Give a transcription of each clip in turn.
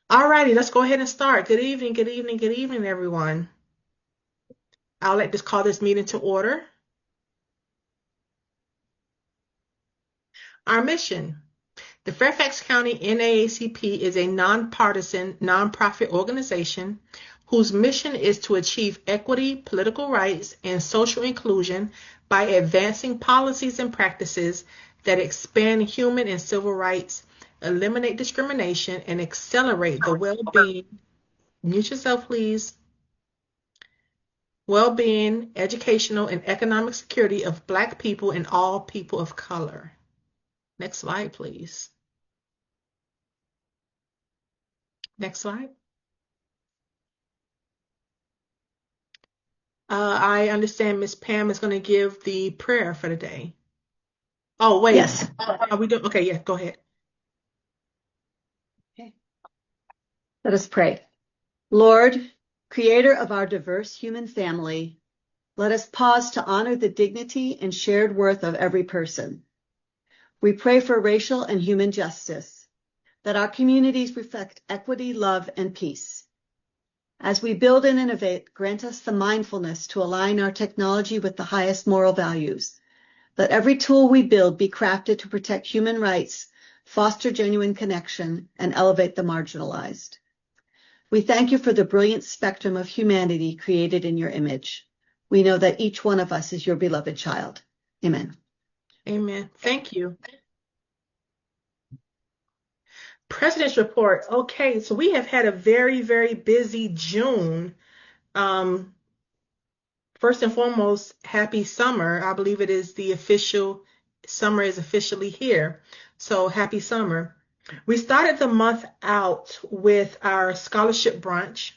All righty, let's go ahead and start. Good evening, good evening, good evening, everyone. I'll let this call this meeting to order. Our mission. The Fairfax County NAACP is a nonpartisan, nonprofit organization whose mission is to achieve equity, political rights, and social inclusion by advancing policies and practices that expand human and civil rights, eliminate discrimination, and accelerate the well-being. Mute yourself, please. Well-being, educational, and economic security of Black people and all people of color. Next slide, please. Next slide. I understand Miss Pam is going to give the prayer for the day. Oh, wait. Yes. Are we doing? Okay, yeah, go ahead. Okay. Let us pray. Lord, creator of our diverse human family, let us pause to honor the dignity and shared worth of every person. We pray for racial and human justice, that our communities reflect equity, love, and peace. As we build and innovate, grant us the mindfulness to align our technology with the highest moral values. Let every tool we build be crafted to protect human rights, foster genuine connection, and elevate the marginalized. We thank you for the brilliant spectrum of humanity created in your image. We know that each one of us is your beloved child. Amen. Amen. Thank you. President's report. Okay, so we have had a very, very busy June. Um, First and foremost, happy summer. I believe it is the official summer is officially here. So happy summer. We started the month out with our scholarship brunch,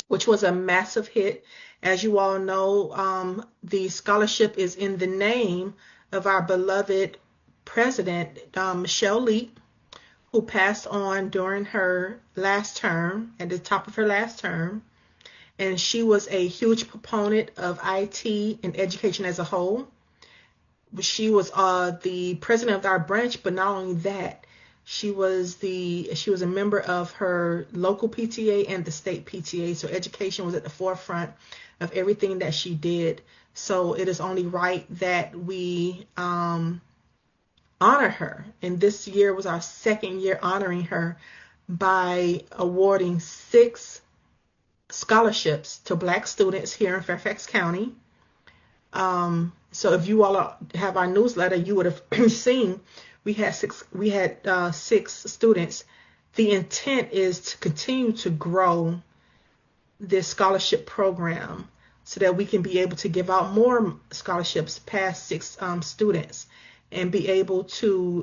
which was a massive hit. As you all know, the scholarship is in the name of our beloved president, Michelle Lee, who passed on during her last term, at the top of her last term. And she was a huge proponent of IT and education as a whole. She was the president of our branch, but not only that, she was a member of her local PTA and the state PTA. So education was at the forefront of everything that she did. So it is only right that we honor her. And this year was our second year honoring her by awarding 6 scholarships to Black students here in Fairfax County. So if you all have our newsletter, you would have seen we had 6 students. The intent is to continue to grow this scholarship program so that we can be able to give out more scholarships past 6 students and be able to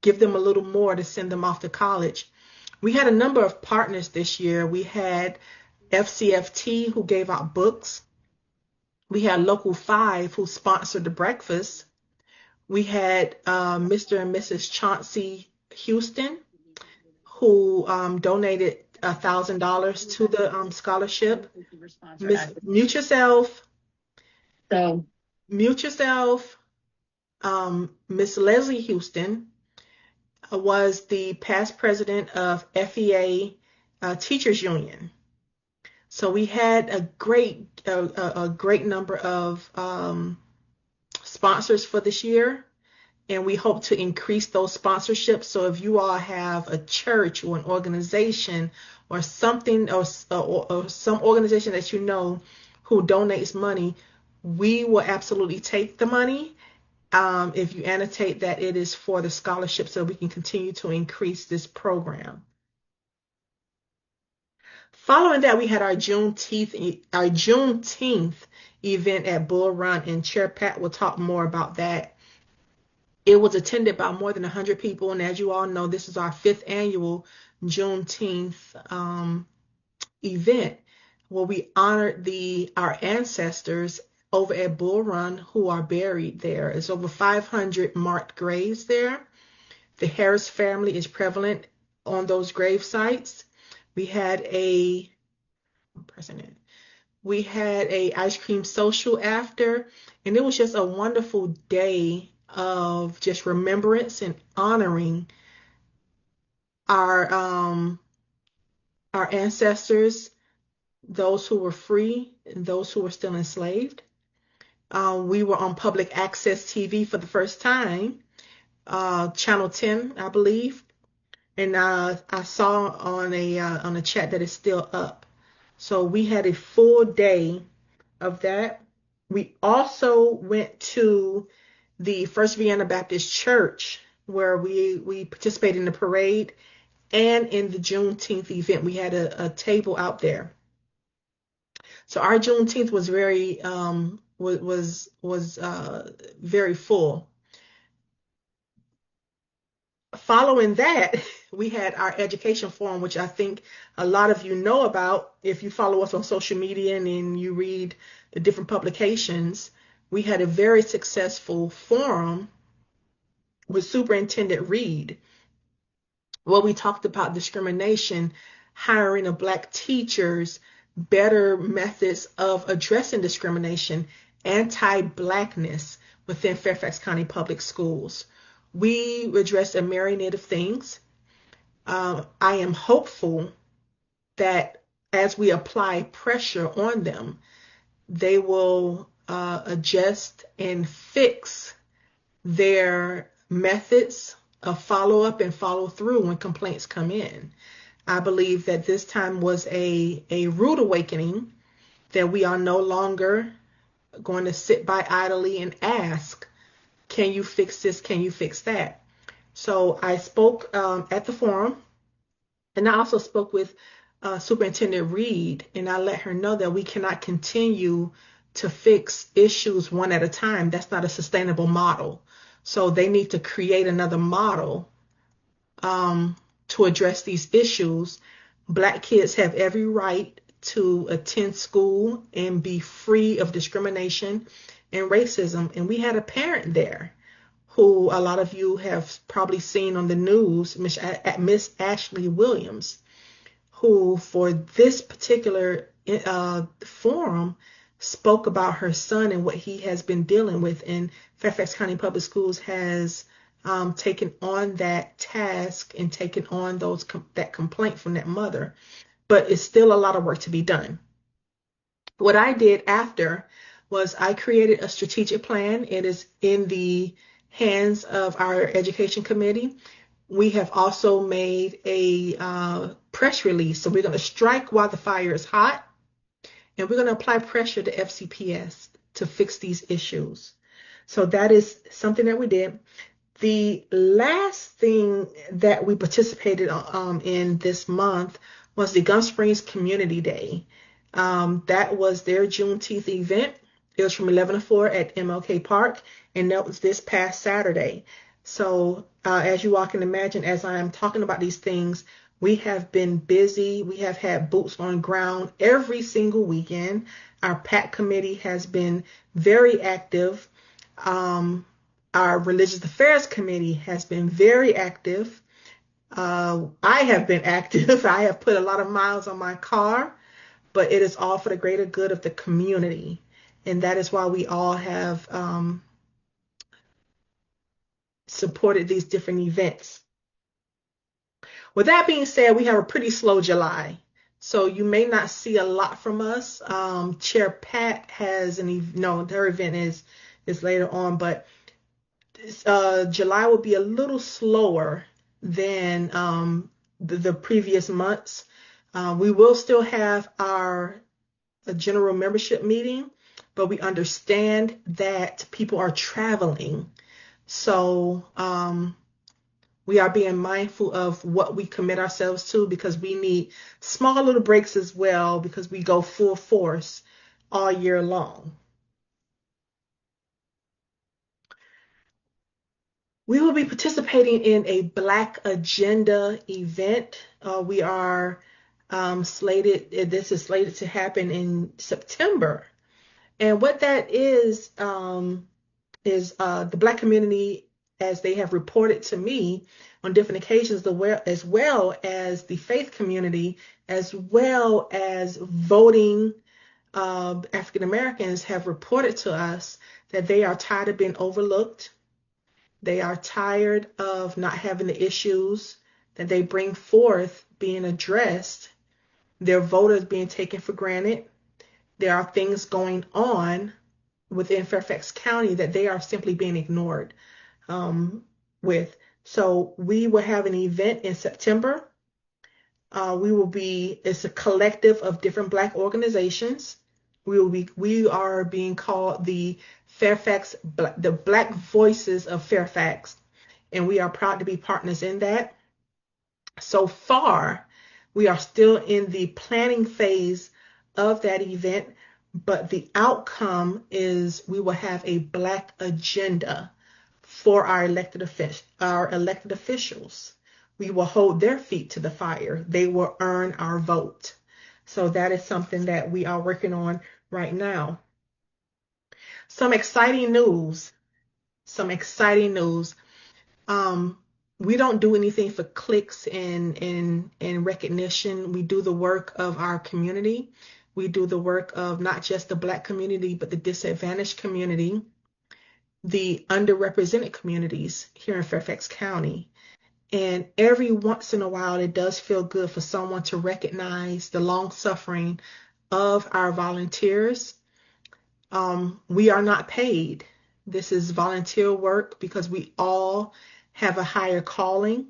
give them a little more to send them off to college. We had a number of partners this year. We had FCFT who gave out books. We had Local 5 who sponsored the breakfast. We had Mr. and Mrs. Chauncey Houston who donated $1,000 to the scholarship. Mute yourself. So, Mute yourself. Miss Leslie Houston was the past president of FEA Teachers Union. So we had a great number of sponsors for this year, and we hope to increase those sponsorships. So if you all have a church or an organization or something or some organization that you know who donates money, we will absolutely take the money. If you annotate that it is for the scholarship so we can continue to increase this program. Following that, we had our Juneteenth event at Bull Run, and Chair Pat will talk more about that. It was attended by more than 100 people, and as you all know, this is our 5th annual Juneteenth event where we honored our ancestors over at Bull Run who are buried there. It's over 500 marked graves there. The Harris family is prevalent on those grave sites. We had a president. We had a ice cream social after, and it was just a wonderful day of just remembrance and honoring our our ancestors, those who were free and those who were still enslaved. We were on public access TV for the first time, Channel 10, I believe, and I saw on a chat that it's still up. So we had a full day of that. We also went to the First Vienna Baptist Church where we participated in the parade and in the Juneteenth event. We had a table out there. So our Juneteenth was very full. Following that, we had our education forum, which I think a lot of you know about if you follow us on social media and you read the different publications. We had a very successful forum with Superintendent Reed, where we talked about discrimination, hiring of Black teachers, better methods of addressing discrimination, anti-Blackness within Fairfax County Public Schools. We addressed a myriad of things. I am hopeful that as we apply pressure on them, they will adjust and fix their methods of follow up and follow through when complaints come in. I believe that this time was a rude awakening, that we are no longer going to sit by idly and ask, can you fix this? Can you fix that? So I spoke at the forum, and I also spoke with Superintendent Reed, and I let her know that we cannot continue to fix issues one at a time. That's not a sustainable model. So they need to create another model to address these issues. Black kids have every right to attend school and be free of discrimination and racism. And we had a parent there who a lot of you have probably seen on the news, Miss Ashley Williams, who for this particular forum spoke about her son and what he has been dealing with. And Fairfax County Public Schools has taken on that task and taken on that complaint from that mother. But it's still a lot of work to be done. What I did after was I created a strategic plan. It is in the hands of our education committee. We have also made a press release. So we're going to strike while the fire is hot, and we're going to apply pressure to FCPS to fix these issues. So that is something that we did. The last thing that we participated in this month was the Gum Springs Community Day. That was their Juneteenth event. It was from 11 to 4 at MLK Park, and that was this past Saturday. So, as you all can imagine, as I am talking about these things, we have been busy. We have had boots on ground every single weekend. Our PAC committee has been very active. Our Religious Affairs Committee has been very active. I have been active. I have put a lot of miles on my car, but it is all for the greater good of the community. And that is why we all have supported these different events. With that being said, we have a pretty slow July. So you may not see a lot from us. Chair Pat has no, her event is later on, but July will be a little slower than the previous months. We will still have our general membership meeting, but we understand that people are traveling. So we are being mindful of what we commit ourselves to, because we need small little breaks as well, because we go full force all year long. We will be participating in a Black Agenda event. We are this is slated to happen in September. And what that is the Black community, as they have reported to me on different occasions, as well as the faith community, as well as voting African Americans, have reported to us that they are tired of being overlooked. They are tired of not having the issues that they bring forth being addressed, their vote is being taken for granted. There are things going on within Fairfax County that they are simply being ignored um, with. So we will have an event in September. It's a collective of different Black organizations. We are being called the the Black Voices of Fairfax, and we are proud to be partners in that. So far, we are still in the planning phase of that event, but the outcome is we will have a Black agenda for our elected officials. We will hold their feet to the fire. They will earn our vote. So that is something that we are working on right now. Some exciting news. Some exciting news. Um, we don't do anything for clicks and recognition. We do the work of our community. We do the work of not just the Black community, but the disadvantaged community, the underrepresented communities here in Fairfax County. And every once in a while, it does feel good for someone to recognize the long suffering of our volunteers. We are not paid. This is volunteer work because we all have a higher calling.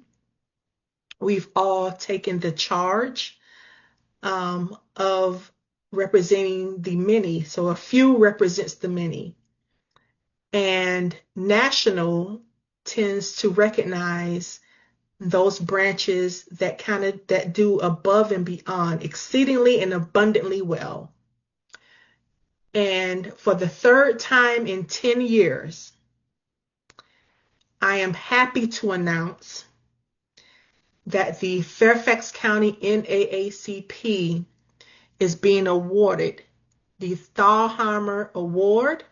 We've all taken the charge of representing the many. So a few represents the many. And national tends to recognize those branches that do above and beyond, exceedingly and abundantly well. And for the third time in 10 years, I am happy to announce that the Fairfax County NAACP is being awarded the Thalheimer Award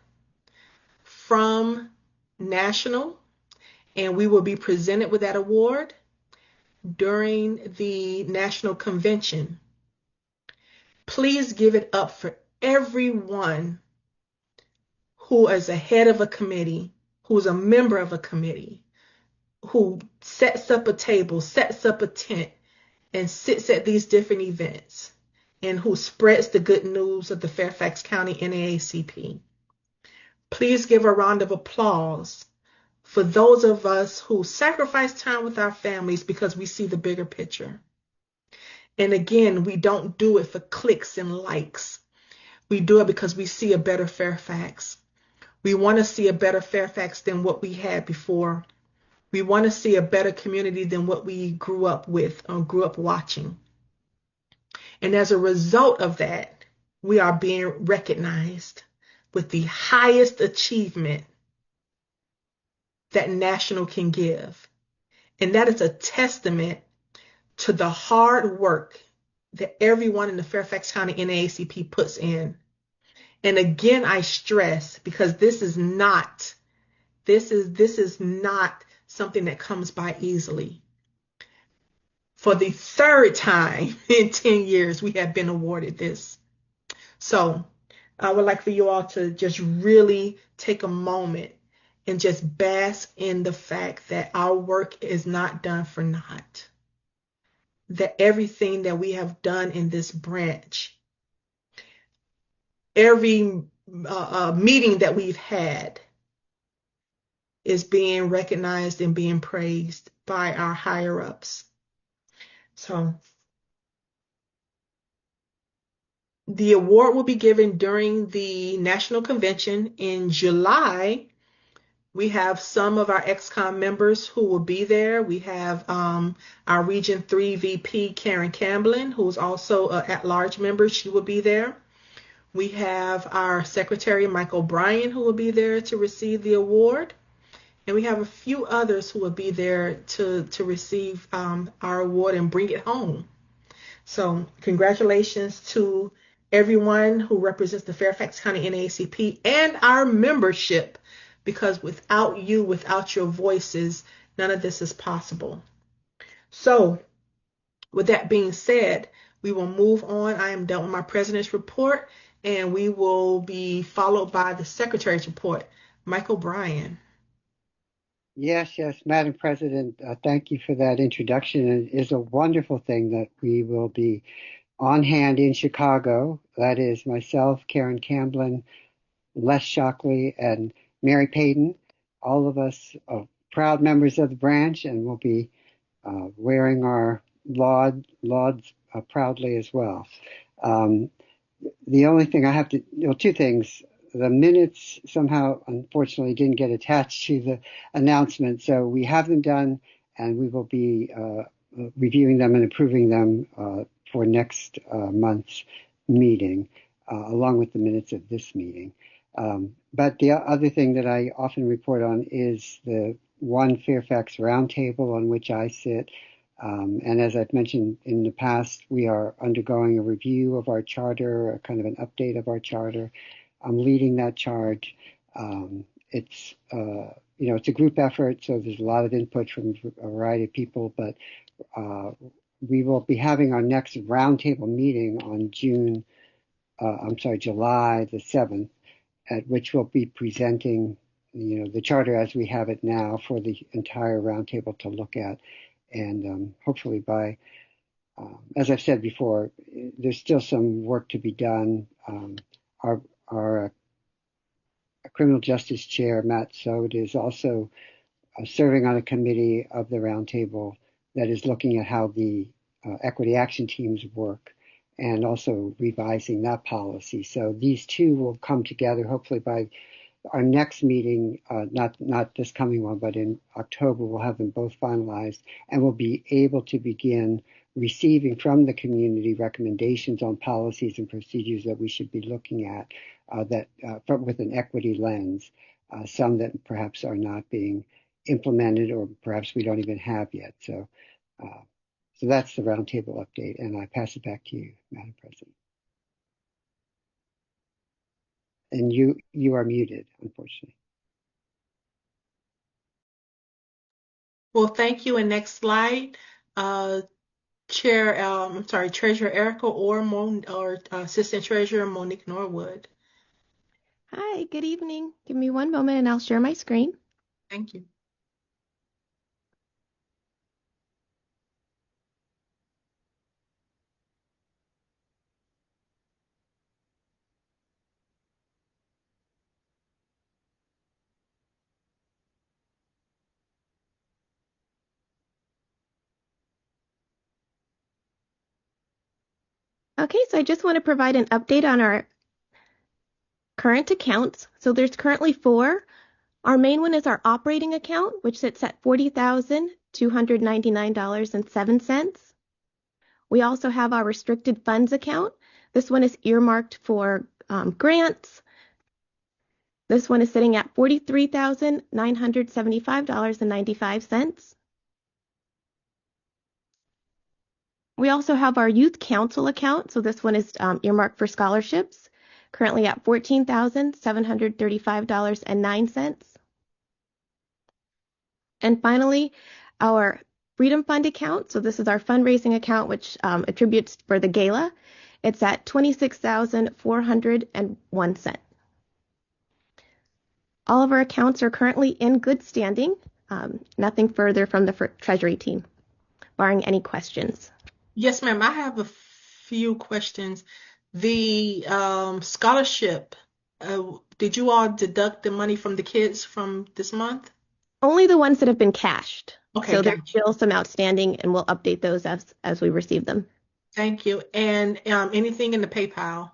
from National, and we will be presented with that award during the National Convention. Please give it up for everyone who is a head of a committee, who's a member of a committee, who sets up a table, sets up a tent, and sits at these different events, and who spreads the good news of the Fairfax County NAACP. Please give a round of applause for those of us who sacrifice time with our families because we see the bigger picture. And again, we don't do it for clicks and likes. We do it because we see a better Fairfax. We want to see a better Fairfax than what we had before. We want to see a better community than what we grew up with or grew up watching. And as a result of that, we are being recognized with the highest achievement that National can give. And that is a testament to the hard work that everyone in the Fairfax County NAACP puts in. And again, I stress, because this is not something that comes by easily. For the third time in 10 years, we have been awarded this. So I would like for you all to just really take a moment and just bask in the fact that our work is not done for naught. That everything that we have done in this branch, every meeting that we've had, is being recognized and being praised by our higher ups. So the award will be given during the National Convention in July. We have some of our ex-com members who will be there. We have our Region 3 VP, Karen Camblin, who's also an at-large member. She will be there. We have our Secretary, Mike O'Brien, who will be there to receive the award. And we have a few others who will be there to receive our award and bring it home. So congratulations to everyone who represents the Fairfax County NAACP and our membership, because without you, without your voices, none of this is possible. So with that being said, we will move on. I am done with my president's report, and we will be followed by the secretary's report. Michael Bryan. Yes, yes, Madam President, thank you for that introduction. It is a wonderful thing that we will be on hand in Chicago. That is myself, Karen Camblin, Les Shockley, and Mary Payton, all of us proud members of the branch, and we'll be wearing our lauds proudly as well. Um, the only thing I have to, two things. The minutes somehow, unfortunately, didn't get attached to the announcement, so we have them done, and we will be reviewing them and approving them for next month's meeting, along with the minutes of this meeting. But the other thing that I often report on is the One Fairfax Roundtable on which I sit. And as I've mentioned in the past, we are undergoing a review of our charter, a kind of an update of our charter. I'm leading that charge. It's it's a group effort, so there's a lot of input from a variety of people. But uh, we will be having our next roundtable meeting on July the 7th, at which we'll be presenting, the charter as we have it now for the entire roundtable to look at. And hopefully as I've said before, there's still some work to be done. Our, our criminal justice chair, Matt Sode, is also serving on a committee of the roundtable that is looking at how the equity action teams work and also revising that policy. So these two will come together hopefully by our next meeting, not this coming one, but in October. We'll have them both finalized, and we'll be able to begin receiving from the community recommendations on policies and procedures that we should be looking at with an equity lens. Some that perhaps are not being implemented, or perhaps we don't even have yet. Uh, so that's the roundtable update, and I pass it back to you, Madam President. And you are muted, unfortunately. Well, thank you. And next slide, uh, Treasurer Erica or Assistant Treasurer Monique Norwood. Hi, good evening. Give me one moment and I'll share my screen. Thank you. Okay, so I just want to provide an update on our current accounts. So there's currently four. Our main one is our operating account, which sits at $40,299.07. We also have our restricted funds account. This one is earmarked for grants. This one is sitting at $43,975.95. We also have our youth council account. So this one is earmarked for scholarships, currently at $14,735.09. And finally, our Freedom Fund account. So this is our fundraising account, which attributes for the gala. It's at $26,401. All of our accounts are currently in good standing. Nothing further from the Treasury team, barring any questions. Yes, ma'am. I have a few questions. The scholarship, did you all deduct the money from the kids from this month? Only the ones that have been cashed. Okay, So there's gotcha. still some outstanding, and we'll update those as we receive them. Thank you. And anything in the PayPal?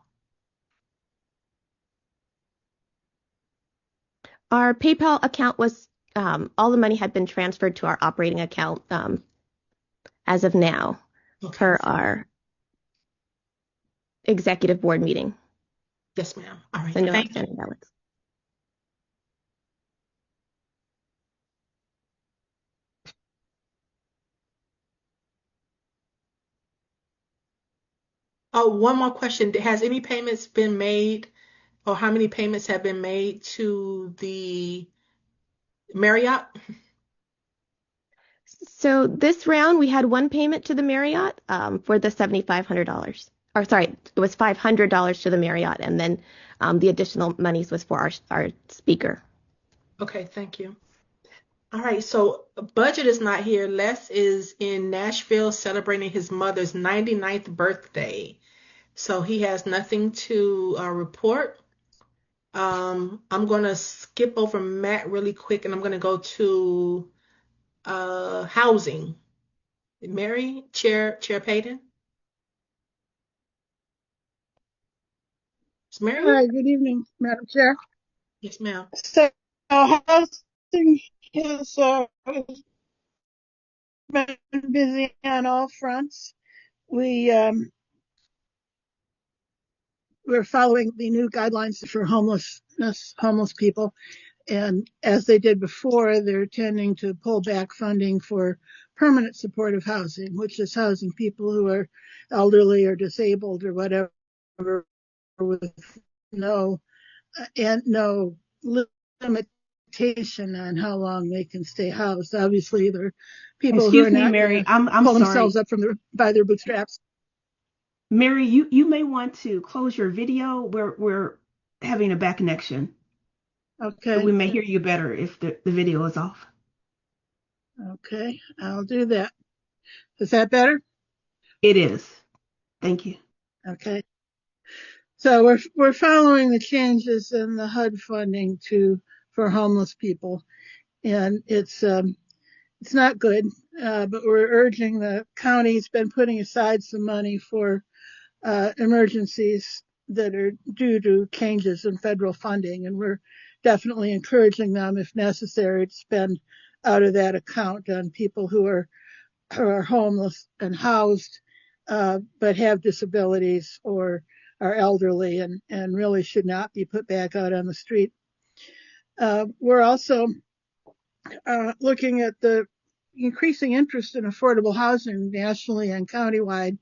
Our PayPal account was all the money had been transferred to our operating account as of now Okay. per our executive board meeting. Yes, ma'am. All right. So no Thank you. outstanding balance. Oh, one more question. Has any payments been made, or how many payments have been made to the Marriott? So this round we had one payment to the Marriott for the $7,500. Or sorry, it was $500 to the Marriott, and then the additional monies was for our speaker. Okay, thank you. All right, so Budget is not here. Les is in Nashville celebrating his mother's 99th birthday. So he has nothing to report. I'm going to skip over Matt really quick and I'm going to go to housing. Mary, Chair Payton. Is Mary there? Hi, good evening, Madam Chair. Yes, ma'am. So, housing has been busy on all fronts. We're following the new guidelines for homeless people, and as they did before, they're tending to pull back funding for permanent supportive housing, which is housing people who are elderly or disabled or whatever, with no no limitation on how long they can stay housed. Obviously, there are people who Excuse are me, not going Mary. to I'm pull themselves sorry. up by their bootstraps. Mary, you may want to close your video. We're having a bad connection. Okay. We may hear you better if the video is off. Okay, I'll do that. Is that better? It is. Thank you. Okay. So we're following the changes in the HUD funding for homeless people, and it's not good. But we're urging the county's been putting aside some money for emergencies that are due to changes in federal funding, and we're definitely encouraging them, if necessary, to spend out of that account on people who are homeless and housed, but have disabilities or are elderly and really should not be put back out on the street. We're also looking at the increasing interest in affordable housing nationally and countywide.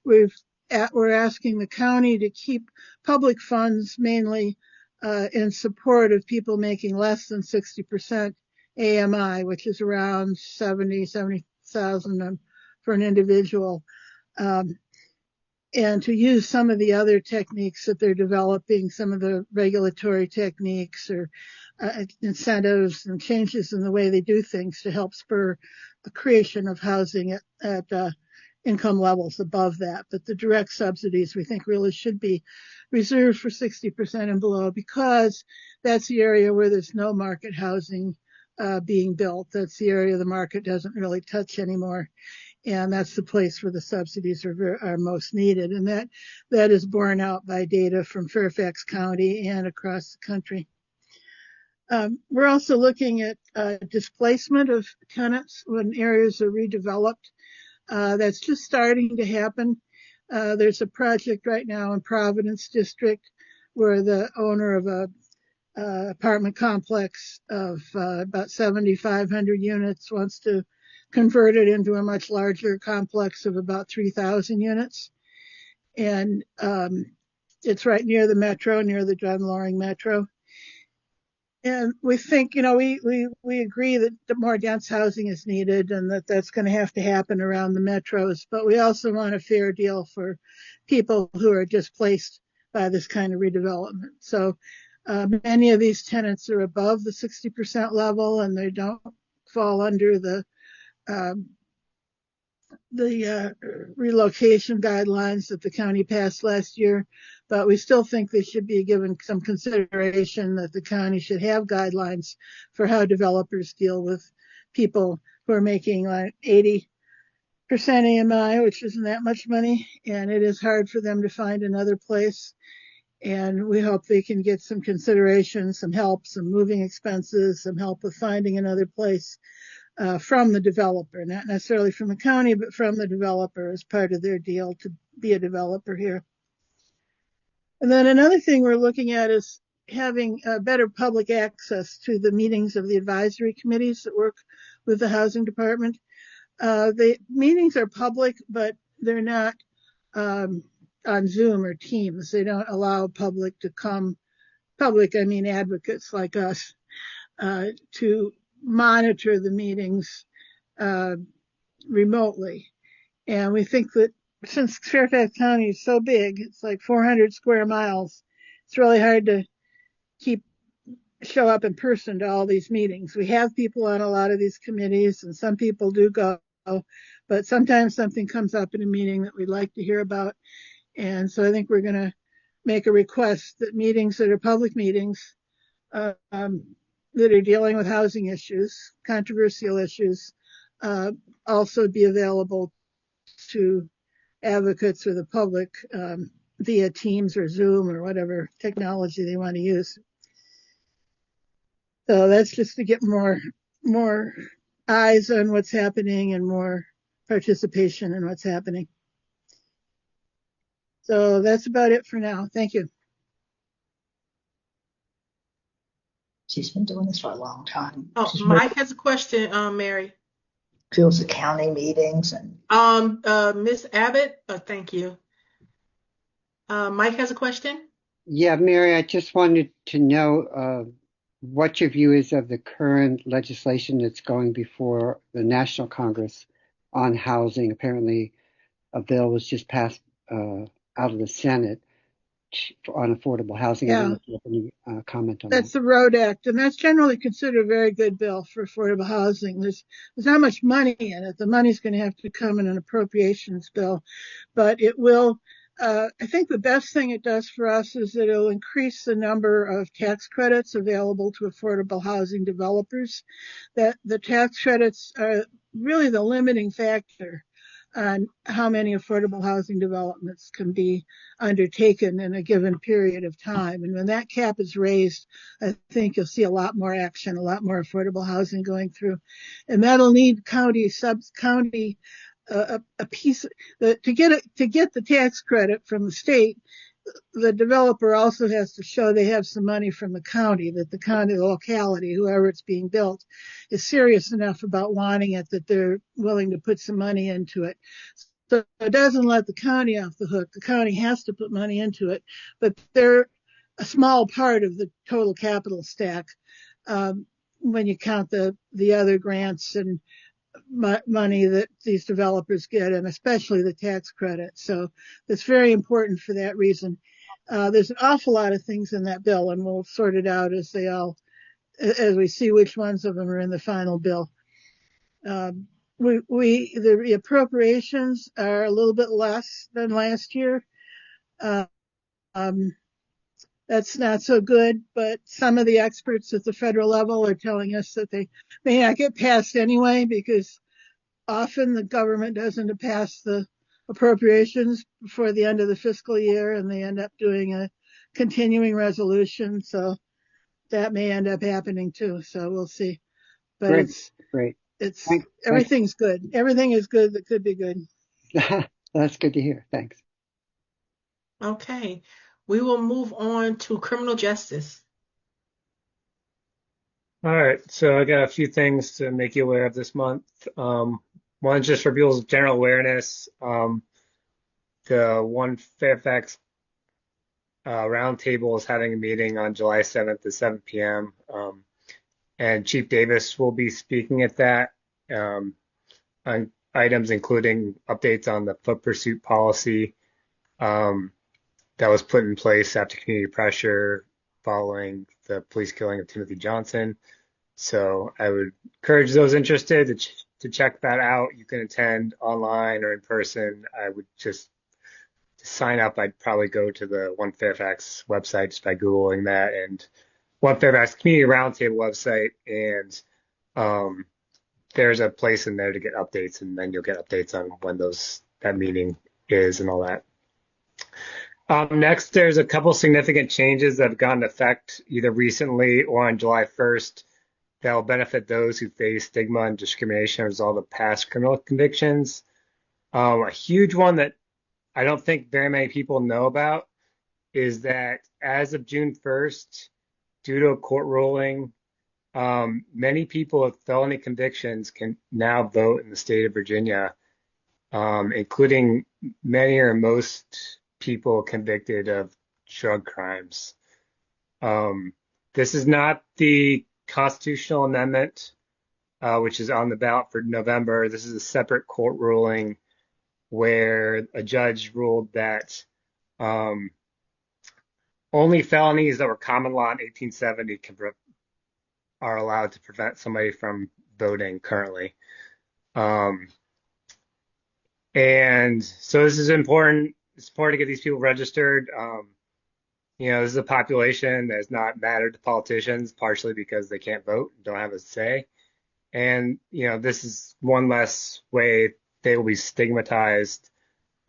We're asking the county to keep public funds mainly in support of people making less than 60% AMI, which is around 70,000 for an individual. Um, and to use some of the other techniques that they're developing, some of the regulatory techniques or incentives and changes in the way they do things to help spur the creation of housing at income levels above that. But the direct subsidies we think really should be reserved for 60% and below, because that's the area where there's no market housing being built. That's the area the market doesn't really touch anymore. And that's the place where the subsidies are most needed. And that is borne out by data from Fairfax County and across the country. We're also looking at displacement of tenants when areas are redeveloped. That's just starting to happen. There's a project right now in Providence District where the owner of a apartment complex of about 7,500 units wants to convert it into a much larger complex of about 3,000 units. And it's right near the metro, near the John Loring Metro. And we think, we agree that more dense housing is needed and that's going to have to happen around the metros. But we also want a fair deal for people who are displaced by this kind of redevelopment. So many of these tenants are above the 60% level and they don't fall under the relocation guidelines that the county passed last year, but we still think they should be given some consideration, that the county should have guidelines for how developers deal with people who are making like 80% AMI, which isn't that much money, and it is hard for them to find another place. And we hope they can get some consideration, some help, some moving expenses, some help with finding another place from the developer, not necessarily from the county, but from the developer as part of their deal to be a developer here. And then another thing we're looking at is having better public access to the meetings of the advisory committees that work with the housing department. The meetings are public, but they're not on Zoom or Teams. They don't allow public to come, I mean advocates like us, to monitor the meetings remotely. And we think that since Fairfax County is so big, it's like 400 square miles, it's really hard to keep show up in person to all these meetings. We have people on a lot of these committees, and some people do go, but sometimes something comes up in a meeting that we'd like to hear about. And so I think we're going to make a request that meetings that are public meetings that are dealing with housing issues, controversial issues, also be available to advocates or the public via Teams or Zoom or whatever technology they want to use. So that's just to get more eyes on what's happening and more participation in what's happening. So that's about it for now. Thank you. She's been doing this for a long time. Oh, She's Mike has a question, Mary. feels the county meetings and Miss Abbott, thank you. Mike has a question. Yeah, Mary, I just wanted to know what your view is of the current legislation that's going before the National Congress on housing. Apparently, a bill was just passed out of the Senate on affordable housing. I don't Yeah, know if you have any comment on that. that's the Road Act, and that's generally considered a very good bill for affordable housing. There's not much money in it. The money's going to have to come in an appropriations bill, but it will. I think the best thing it does for us is that it'll increase the number of tax credits available to affordable housing developers. That the tax credits are really the limiting factor on how many affordable housing developments can be undertaken in a given period of time. And when that cap is raised, I think you'll see a lot more action, a lot more affordable housing going through. And that'll need county a piece to get the tax credit from the state. The developer also has to show they have some money from the county, that the county, the locality, whoever it's being built, is serious enough about wanting it that they're willing to put some money into it. So it doesn't let the county off the hook. The county has to put money into it, but they're a small part of the total capital stack when you count the other grants and money that these developers get, and especially the tax credit. So it's very important for that reason. There's an awful lot of things in that bill, and we'll sort it out as we see which ones of them are in the final bill. The appropriations are a little bit less than last year. That's not so good, but some of the experts at the federal level are telling us that they may not get passed anyway, because often the government doesn't pass the appropriations before the end of the fiscal year, and they end up doing a continuing resolution. So that may end up happening too. So we'll see. But Great. it's everything's good. Everything is good that could be good. That's good to hear. Thanks. Okay, we will move on to criminal justice. All right, so I got a few things to make you aware of this month. One, just for people's general awareness, the One Fairfax Roundtable is having a meeting on July 7th at 7 p.m. And Chief Davis will be speaking at that on items including updates on the foot pursuit policy that was put in place after community pressure following the police killing of Timothy Johnson. So I would encourage those interested to check that out. You can attend online or in person. I would just to sign up. I'd probably go to the One Fairfax website just by Googling that, and One Fairfax Community Roundtable website, and there's a place in there to get updates, and then you'll get updates on when that meeting is and all that. Next, there's a couple significant changes that have gone into effect either recently or on July 1st that will benefit those who face stigma and discrimination as a result of past criminal convictions. A huge one that I don't think very many people know about is that as of June 1st, due to a court ruling, many people with felony convictions can now vote in the state of Virginia, including many or most people convicted of drug crimes. This is not the constitutional amendment, which is on the ballot for November. This is a separate court ruling where a judge ruled that only felonies that were common law in 1870 can are allowed to prevent somebody from voting currently. Um, and so this is important. It's important to get these people registered. This is a population that has not mattered to politicians, partially because they can't vote, don't have a say. And, this is one less way they will be stigmatized.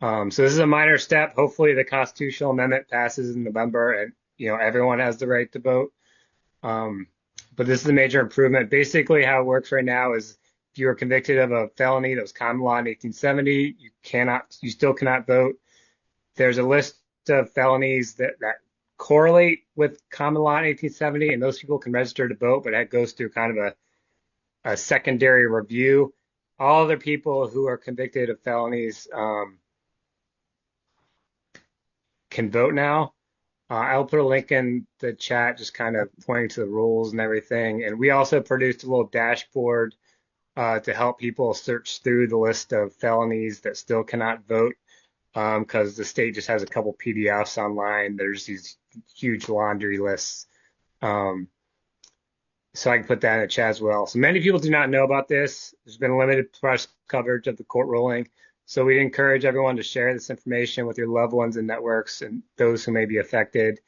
So this is a minor step. Hopefully the constitutional amendment passes in November and, everyone has the right to vote. But this is a major improvement. Basically, how it works right now is if you were convicted of a felony that was common law in 1870, you still cannot vote. There's a list of felonies that correlate with common law in 1870, and those people can register to vote, but that goes through kind of a secondary review. All other people who are convicted of felonies can vote now. I'll put a link in the chat just kind of pointing to the rules and everything. And we also produced a little dashboard to help people search through the list of felonies that still cannot vote because the state just has a couple PDFs online. There's these huge laundry lists. So I can put that in the chat as well. So many people do not know about this. There's been limited press coverage of the court ruling. So we encourage everyone to share this information with your loved ones and networks and those who may be affected.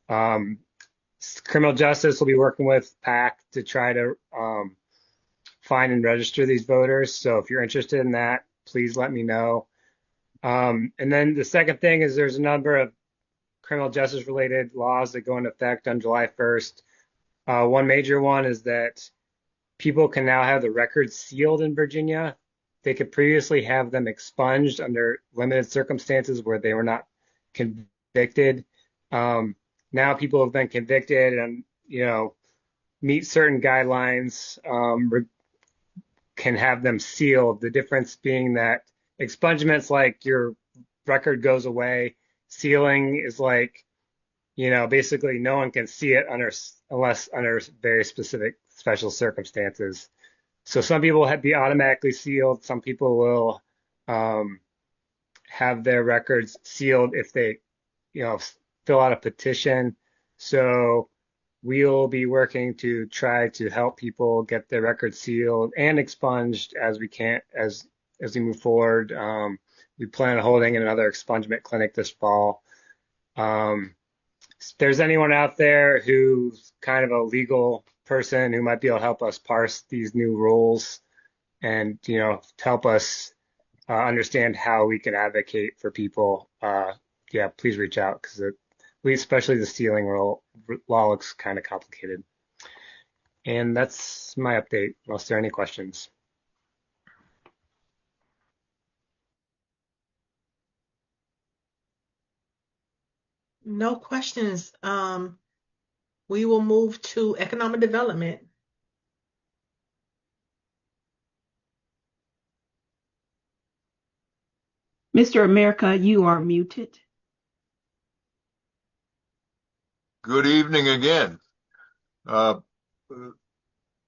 Criminal Justice will be working with PAC to try to find and register these voters. So if you're interested in that, please let me know. And then the second thing is there's a number of criminal justice related laws that go into effect on July 1st. One major one is that people can now have the records sealed in Virginia. They could previously have them expunged under limited circumstances where they were not convicted. Now people have been convicted and, meet certain guidelines, can have them sealed. The difference being that expungement's like your record goes away. Sealing is like, basically no one can see it unless under very specific special circumstances. So some people will be automatically sealed. Some people will have their records sealed if they, fill out a petition. So we'll be working to try to help people get their records sealed and expunged as we can as we move forward. We plan on holding another expungement clinic this fall. If there's anyone out there who's kind of a legal person who might be able to help us parse these new rules and, to help us understand how we can advocate for people, please reach out because especially the stealing law looks kind of complicated. And that's my update, unless there are any questions. No questions. We will move to economic development. Mr. America, you are muted. Good evening again.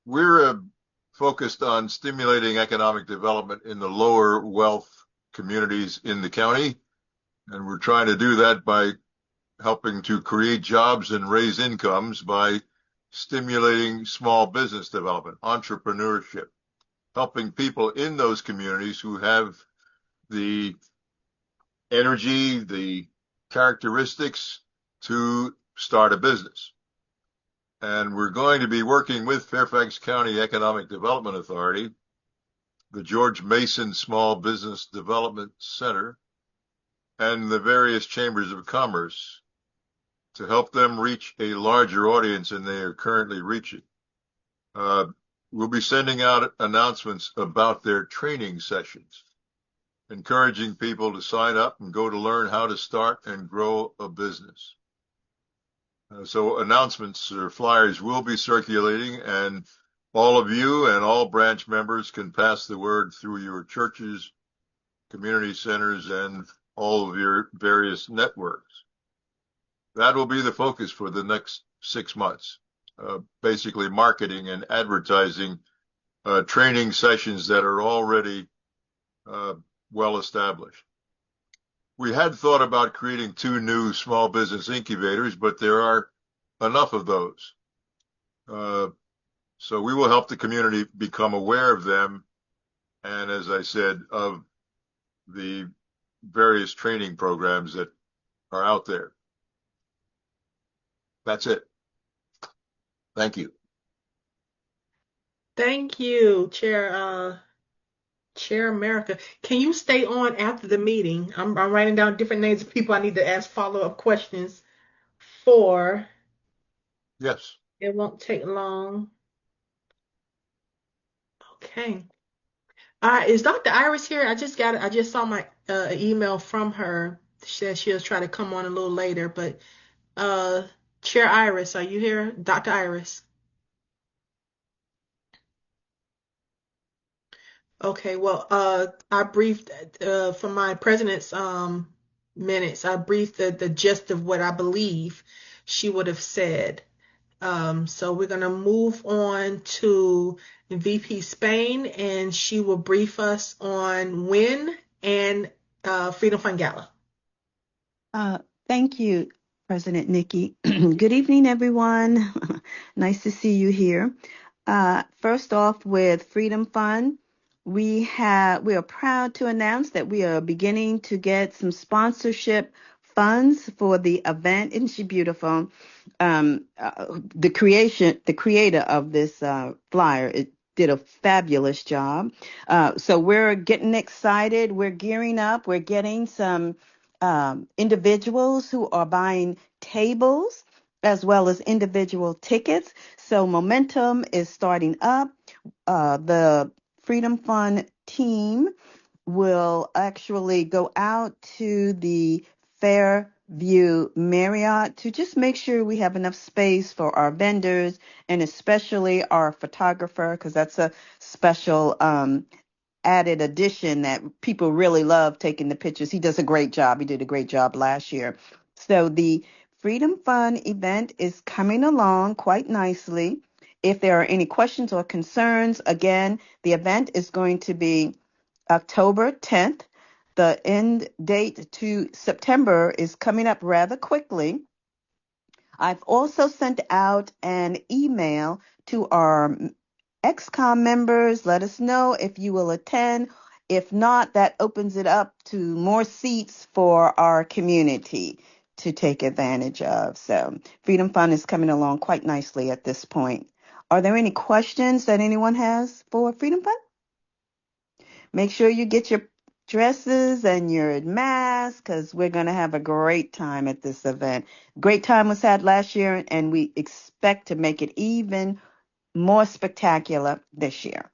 We're focused on stimulating economic development in the lower wealth communities in the county, and we're trying to do that by helping to create jobs and raise incomes by stimulating small business development, entrepreneurship, helping people in those communities who have the energy, the characteristics to start a business. And we're going to be working with Fairfax County Economic Development Authority, the George Mason Small Business Development Center, and the various chambers of commerce to help them reach a larger audience than they are currently reaching. We'll be sending out announcements about their training sessions, encouraging people to sign up and go to learn how to start and grow a business. So announcements or flyers will be circulating, and all of you and all branch members can pass the word through your churches, community centers, and all of your various networks. That will be the focus for the next 6 months, basically marketing and advertising training sessions that are already well established. We had thought about creating 2 new small business incubators, but there are enough of those. So we will help the community become aware of them. And as I said, of the various training programs that are out there. That's it. Thank you. Thank you, Chair America. Can you stay on after the meeting? I'm writing down different names of people I need to ask follow-up questions for. Yes. It won't take long. Okay. Is Dr. Iris here? I just saw my email from her. She said she'll try to come on a little later, but uh Chair Iris, are you here? Dr. Iris. Okay, well, I briefed from my president's minutes, I briefed the gist of what I believe she would have said. So we're gonna move on to VP Spain, and she will brief us on when and Freedom Fund Gala. Uh, Thank you, President Nikki. Good evening, everyone. Nice to see you here. First off, with Freedom Fund, we are proud to announce that we are beginning to get some sponsorship funds for the event. Isn't she beautiful? The creator of this flyer, it did a fabulous job. So we're getting excited. We're gearing up. We're getting some individuals who are buying tables as well as individual tickets. So momentum is starting up. The Freedom Fund team will actually go out to the Fairview Marriott to just make sure we have enough space for our vendors and especially our photographer, because that's a special added addition that people really love taking the pictures. He does a great job. He did a great job last year. So the Freedom Fund event is coming along quite nicely. If there are any questions or concerns, again, the event is going to be October 10th. The end date to September is coming up rather quickly. I've also sent out an email to our XCOM members. Let us know if you will attend. If not, that opens it up to more seats for our community to take advantage of. So Freedom Fund is coming along quite nicely at this point. Are there any questions that anyone has for Freedom Fund? Make sure you get your dresses and your masks because we're going to have a great time at this event. Great time was had last year, and we expect to make it even more spectacular this year.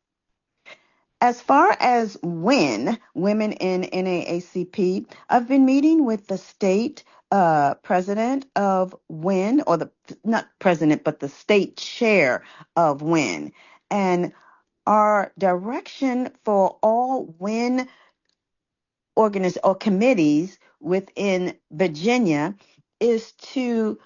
As far as when women in NAACP, I've been meeting with the state president of WIN, or the not president, but the state chair of WIN. And our direction for all WIN or committees within Virginia is to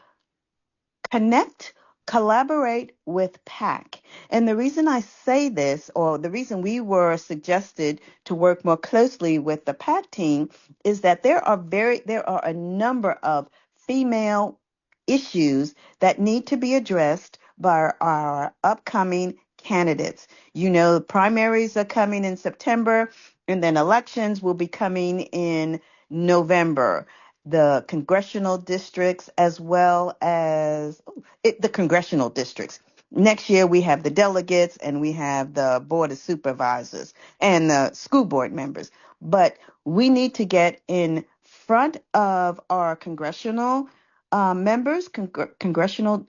connect, collaborate with PAC. And the reason I say this, or the reason we were suggested to work more closely with the PAC team, is that there are a number of female issues that need to be addressed by our upcoming candidates. You know, primaries are coming in September, and then elections will be coming in November. The congressional districts as well as the congressional districts. Next year, we have the delegates and we have the board of supervisors and the school board members. But we need to get in front of our congressional members, congressional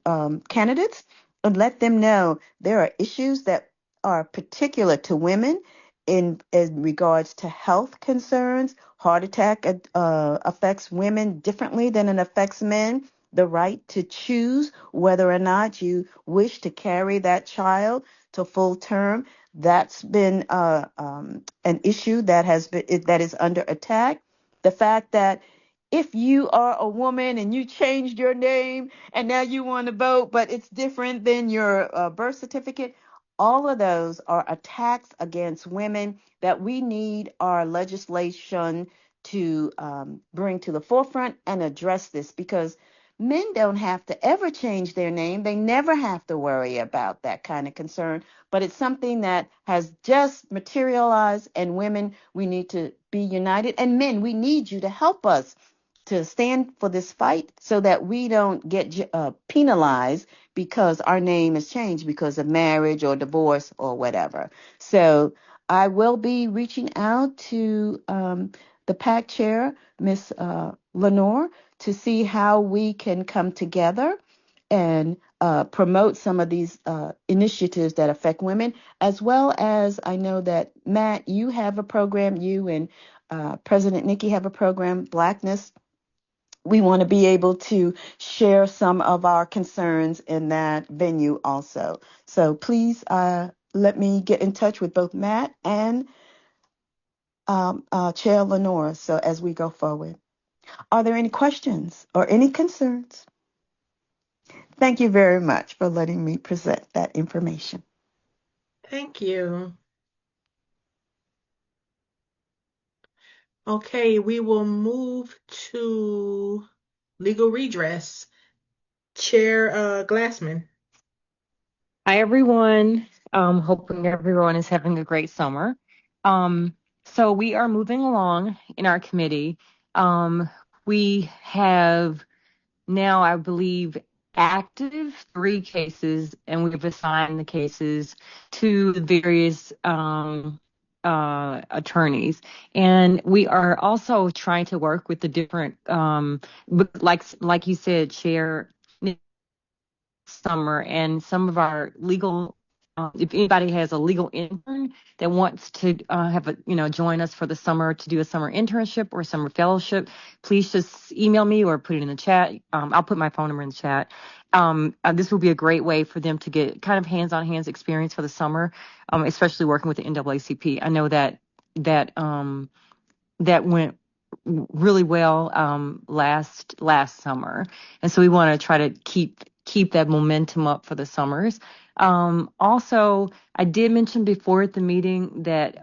candidates, and let them know there are issues that are particular to women in regards to health concerns. Heart attack affects women differently than it affects men. The right to choose whether or not you wish to carry that child to full term. That's been an issue that is under attack. The fact that if you are a woman and you changed your name and now you want to vote, but it's different than your birth certificate, all of those are attacks against women that we need our legislation to bring to the forefront and address this, because men don't have to ever change their name. They never have to worry about that kind of concern. But it's something that has just materialized, and women, we need to be united. And men, we need you to help us to stand for this fight so that we don't get penalized because our name has changed because of marriage or divorce or whatever. So I will be reaching out to the PAC chair, Miss Lenore, to see how we can come together and promote some of these initiatives that affect women, as well as I know that, Matt, you have a program, you and President Nikki have a program, Blackness. We want to be able to share some of our concerns in that venue also. So please let me get in touch with both Matt and Chair Lenore so as we go forward. Are there any questions or any concerns? Thank you very much for letting me present that information. Thank you. Okay, we will move to legal redress. Chair Glassman. Hi, everyone. Hoping everyone is having a great summer. So we are moving along in our committee. We have now, I believe, active 3 cases, and we've assigned the cases to the various attorneys. And we are also trying to work with the different, like you said, Chair, summer, and some of our legal, if anybody has a legal intern that wants to join us for the summer to do a summer internship or summer fellowship, please just email me or put it in the chat. I'll put my phone number in the chat. This will be a great way for them to get kind of hands-on experience for the summer, especially working with the NAACP. I know that went really well last summer, and so we want to try to keep that momentum up for the summers. Also, I did mention before at the meeting that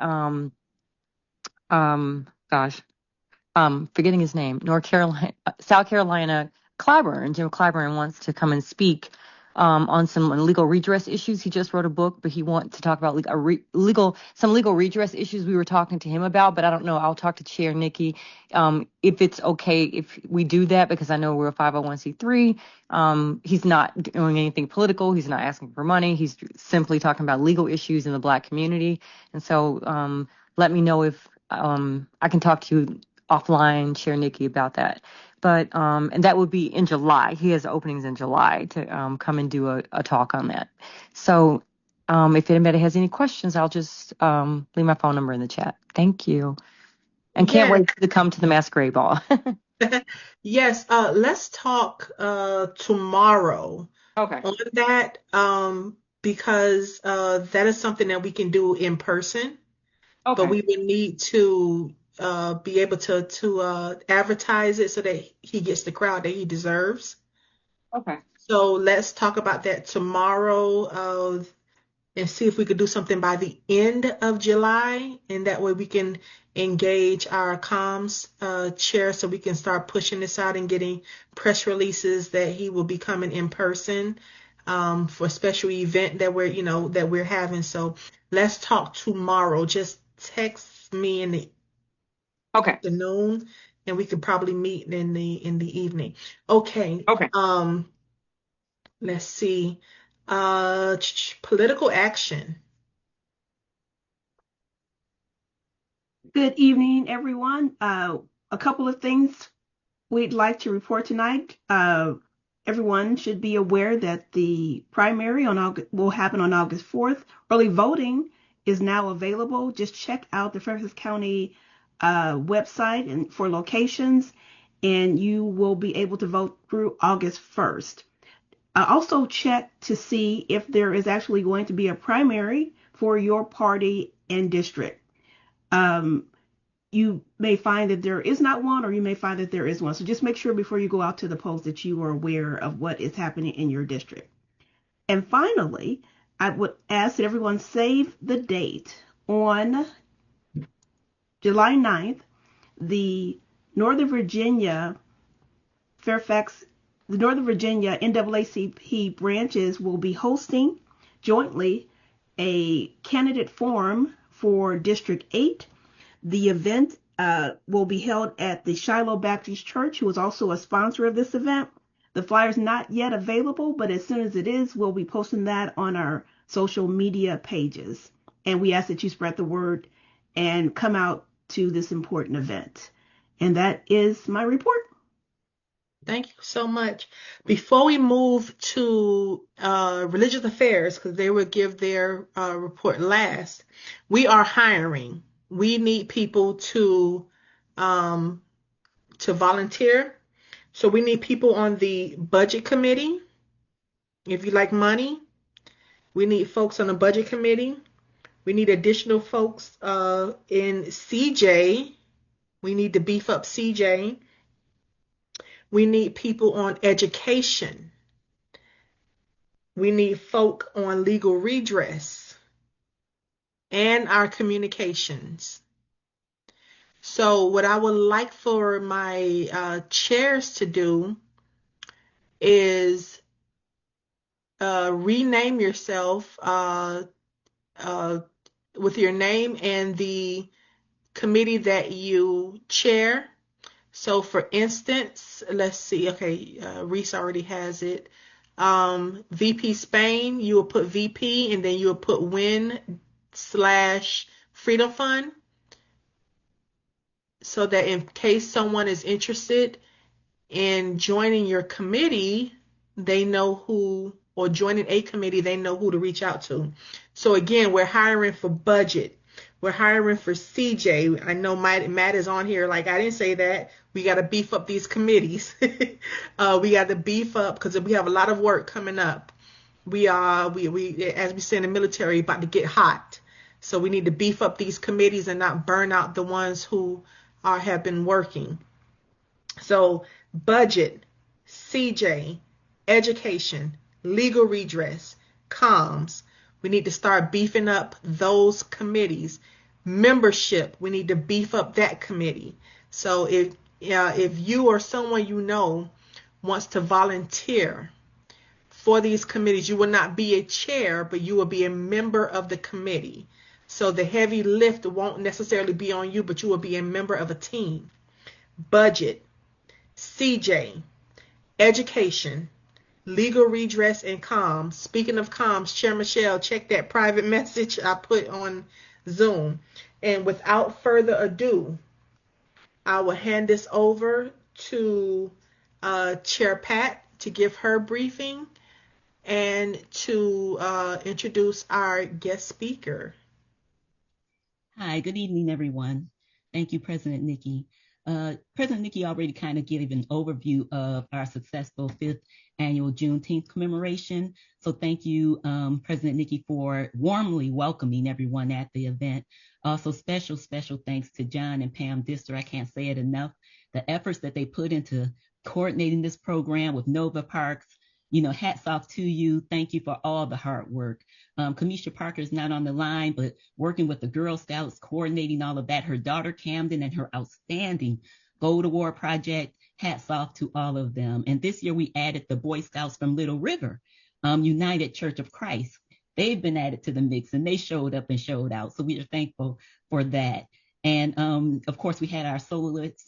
forgetting his name, South Carolina Jim Clyburn wants to come and speak on some legal redress issues. He just wrote a book, but he wants to talk about some legal redress issues we were talking to him about. But I don't know. I'll talk to Chair Nikki if it's okay if we do that, because I know we're a 501c3. He's not doing anything political. He's not asking for money. He's simply talking about legal issues in the Black community. And so let me know if I can talk to you offline, Chair Nikki, about that. But and that would be in July. He has openings in July to come and do a talk on that. So if anybody has any questions, I'll just leave my phone number in the chat. Thank you. And can't wait to come to the masquerade ball. Yes, let's talk tomorrow Okay. on that, because that is something that we can do in person, but Okay. we would need to be able to advertise it so that he gets the crowd that he deserves. Okay. So let's talk about that tomorrow, and see if we could do something by the end of July, and that way we can engage our comms chair so we can start pushing this out and getting press releases that he will be coming in person for a special event that we're having. So let's talk tomorrow. Just text me in the afternoon, and we could probably meet in the evening. Okay. Okay. Let's see. Political action. Good evening, everyone. A couple of things we'd like to report tonight. Everyone should be aware that the primary will happen on August 4th. Early voting is now available. Just check out the Fairfax County website and for locations, and you will be able to vote through August 1st. Also check to see if there is actually going to be a primary for your party and district. You may find that there is not one, or you may find that there is one. So just make sure before you go out to the polls that you are aware of what is happening in your district. And finally, I would ask that everyone save the date. On July 9th, the Northern Virginia Fairfax the Northern Virginia NAACP branches will be hosting jointly a candidate forum for District 8. The event will be held at the Shiloh Baptist Church, who is also a sponsor of this event. The flyer is not yet available, but as soon as it is, we'll be posting that on our social media pages. And we ask that you spread the word and come out to this important event. And that is my report. Thank you so much. Before we move to religious affairs, because they will give their report last, we are hiring. We need people to volunteer. So we need people on the budget committee. If you like money, we need folks on the budget committee. We need additional folks in CJ. We need to beef up CJ. We need people on education. We need folk on legal redress and our communications. So what I would like for my chairs to do is rename yourself with your name and the committee that you chair. So for instance, let's see. Okay, Reese already has it. VP Spain, you will put VP and then you will put win/Freedom Fund so that in case someone is interested in joining your committee, they know who, or joining a committee, they know who to reach out to. So again, we're hiring for budget. We're hiring for CJ. I know Matt is on here. Like, I didn't say that. We got to beef up these committees. We got to beef up because we have a lot of work coming up. We as we say in the military, about to get hot. So we need to beef up these committees and not burn out the ones who have been working. So budget, CJ, education, legal redress, comms. We need to start beefing up those committees. Membership, we need to beef up that committee. So if you or someone you know wants to volunteer for these committees, you will not be a chair, but you will be a member of the committee. So the heavy lift won't necessarily be on you, but you will be a member of a team. Budget, CJ, education, legal redress, and comms. Speaking of comms, Chair Michelle, check that private message I put on Zoom. And without further ado, I will hand this over to Chair Pat to give her briefing and to introduce our guest speaker. Hi, good evening, everyone. Thank you, President Nikki. President Nikki already kind of gave an overview of our successful 5th annual Juneteenth commemoration. So thank you, President Nikki, for warmly welcoming everyone at the event. Also, special thanks to John and Pam Dister. I can't say it enough. The efforts that they put into coordinating this program with Nova Parks, hats off to you. Thank you for all the hard work. Kamisha Parker is not on the line, but working with the Girl Scouts, coordinating all of that, her daughter Camden and her outstanding Go to War project, hats off to all of them. And this year we added the Boy Scouts from Little River, United Church of Christ. They've been added to the mix and they showed up and showed out. So we are thankful for that. And of course, we had our soloist,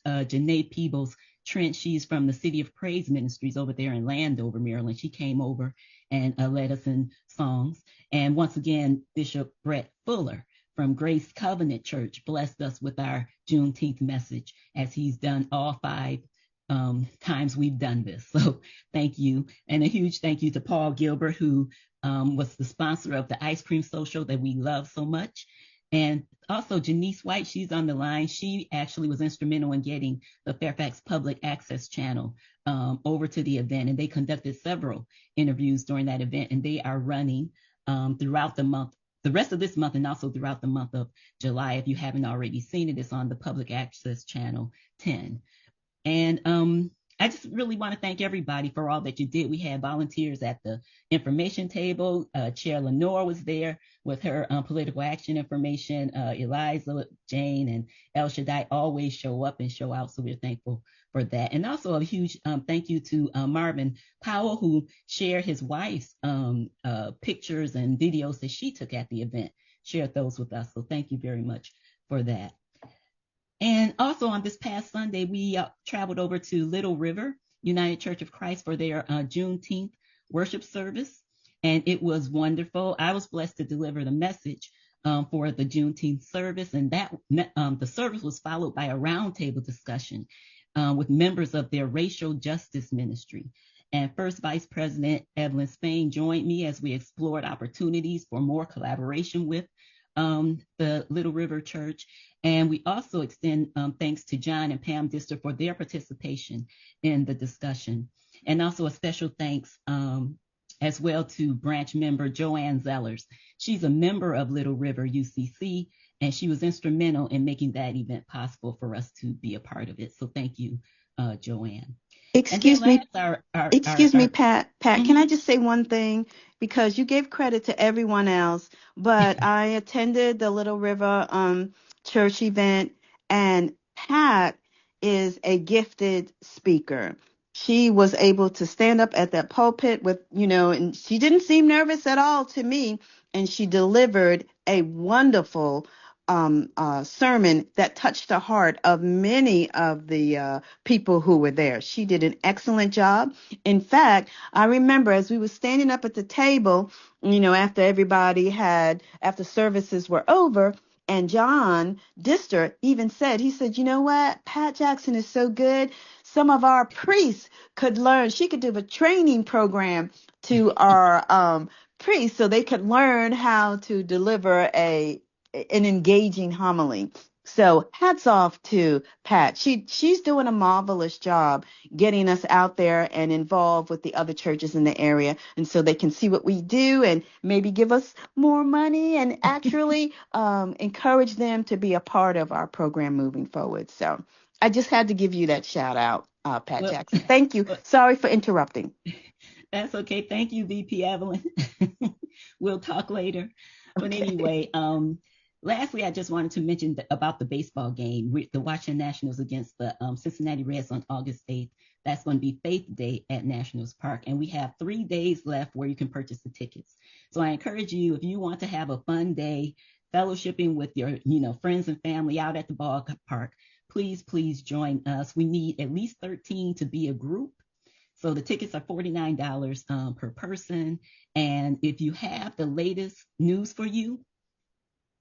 Janae Peebles Trent. She's from the City of Praise Ministries over there in Landover, Maryland. She came over and led us in songs. And once again, Bishop Brett Fuller from Grace Covenant Church blessed us with our Juneteenth message, as he's done all 5 times we've done this. So thank you. And a huge thank you to Paul Gilbert, who was the sponsor of the ice cream social that we love so much. And also Janice White, she's on the line. She actually was instrumental in getting the Fairfax Public Access Channel over to the event. And they conducted several interviews during that event. And they are running throughout the month, the rest of this month, and also throughout the month of July. If you haven't already seen it, it's on the Public Access Channel 10. And I just really want to thank everybody for all that you did. We had volunteers at the information table. Chair Lenore was there with her political action information. Eliza, Jane, and El Shaddai always show up and show out. So we're thankful for that. And also a huge thank you to Marvin Powell, who shared his wife's pictures and videos that she took at the event, shared those with us. So thank you very much for that. And also on this past Sunday, we traveled over to Little River United Church of Christ for their Juneteenth worship service. And it was wonderful. I was blessed to deliver the message for the Juneteenth service. And that the service was followed by a roundtable discussion with members of their racial justice ministry. And First Vice President Evelyn Spain joined me as we explored opportunities for more collaboration with the Little River Church. And we also extend thanks to John and Pam Dister for their participation in the discussion. And also a special thanks as well to branch member Joanne Zellers. She's a member of Little River UCC, and she was instrumental in making that event possible for us to be a part of it. So thank you, Joanne. Excuse me, Pat. Pat, can I just say one thing? Because you gave credit to everyone else, but I attended the Little River church event, and Pat is a gifted speaker. She was able to stand up at that pulpit with, and she didn't seem nervous at all to me, and she delivered a wonderful sermon that touched the heart of many of the people who were there. She did an excellent job. In fact, I remember as we were standing up at the table, after services were over, and John Dister even said, he said, you know what? Pat Jackson is so good. Some of our priests could learn. She could do a training program to our priests so they could learn how to deliver an engaging homily. So hats off to Pat. She's doing a marvelous job getting us out there and involved with the other churches in the area, and so they can see what we do and maybe give us more money and actually encourage them to be a part of our program moving forward. So I just had to give you that shout out, Pat Jackson. Thank you. Sorry for interrupting. That's okay. Thank you, VP Evelyn. We'll talk later. But anyway, lastly, I just wanted to mention about the baseball game, the Washington Nationals against the Cincinnati Reds on August 8th. That's going to be Faith Day at Nationals Park. And we have 3 days left where you can purchase the tickets. So I encourage you, if you want to have a fun day, fellowshipping with your friends and family out at the ballpark, please join us. We need at least 13 to be a group. So the tickets are $49 per person. And if you have the latest news for you,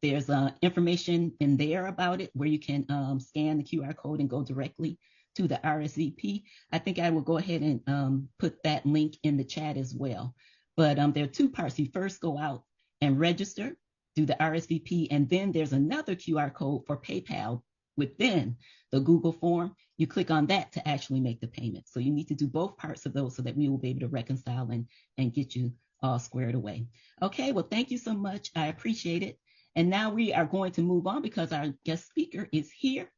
there's information in there about it where you can scan the QR code and go directly to the RSVP. I think I will go ahead and put that link in the chat as well. But there are 2 parts. You first go out and register, do the RSVP, and then there's another QR code for PayPal within the Google form. You click on that to actually make the payment. So you need to do both parts of those so that we will be able to reconcile and get you all squared away. Okay, well, thank you so much. I appreciate it. And now we are going to move on because our guest speaker is here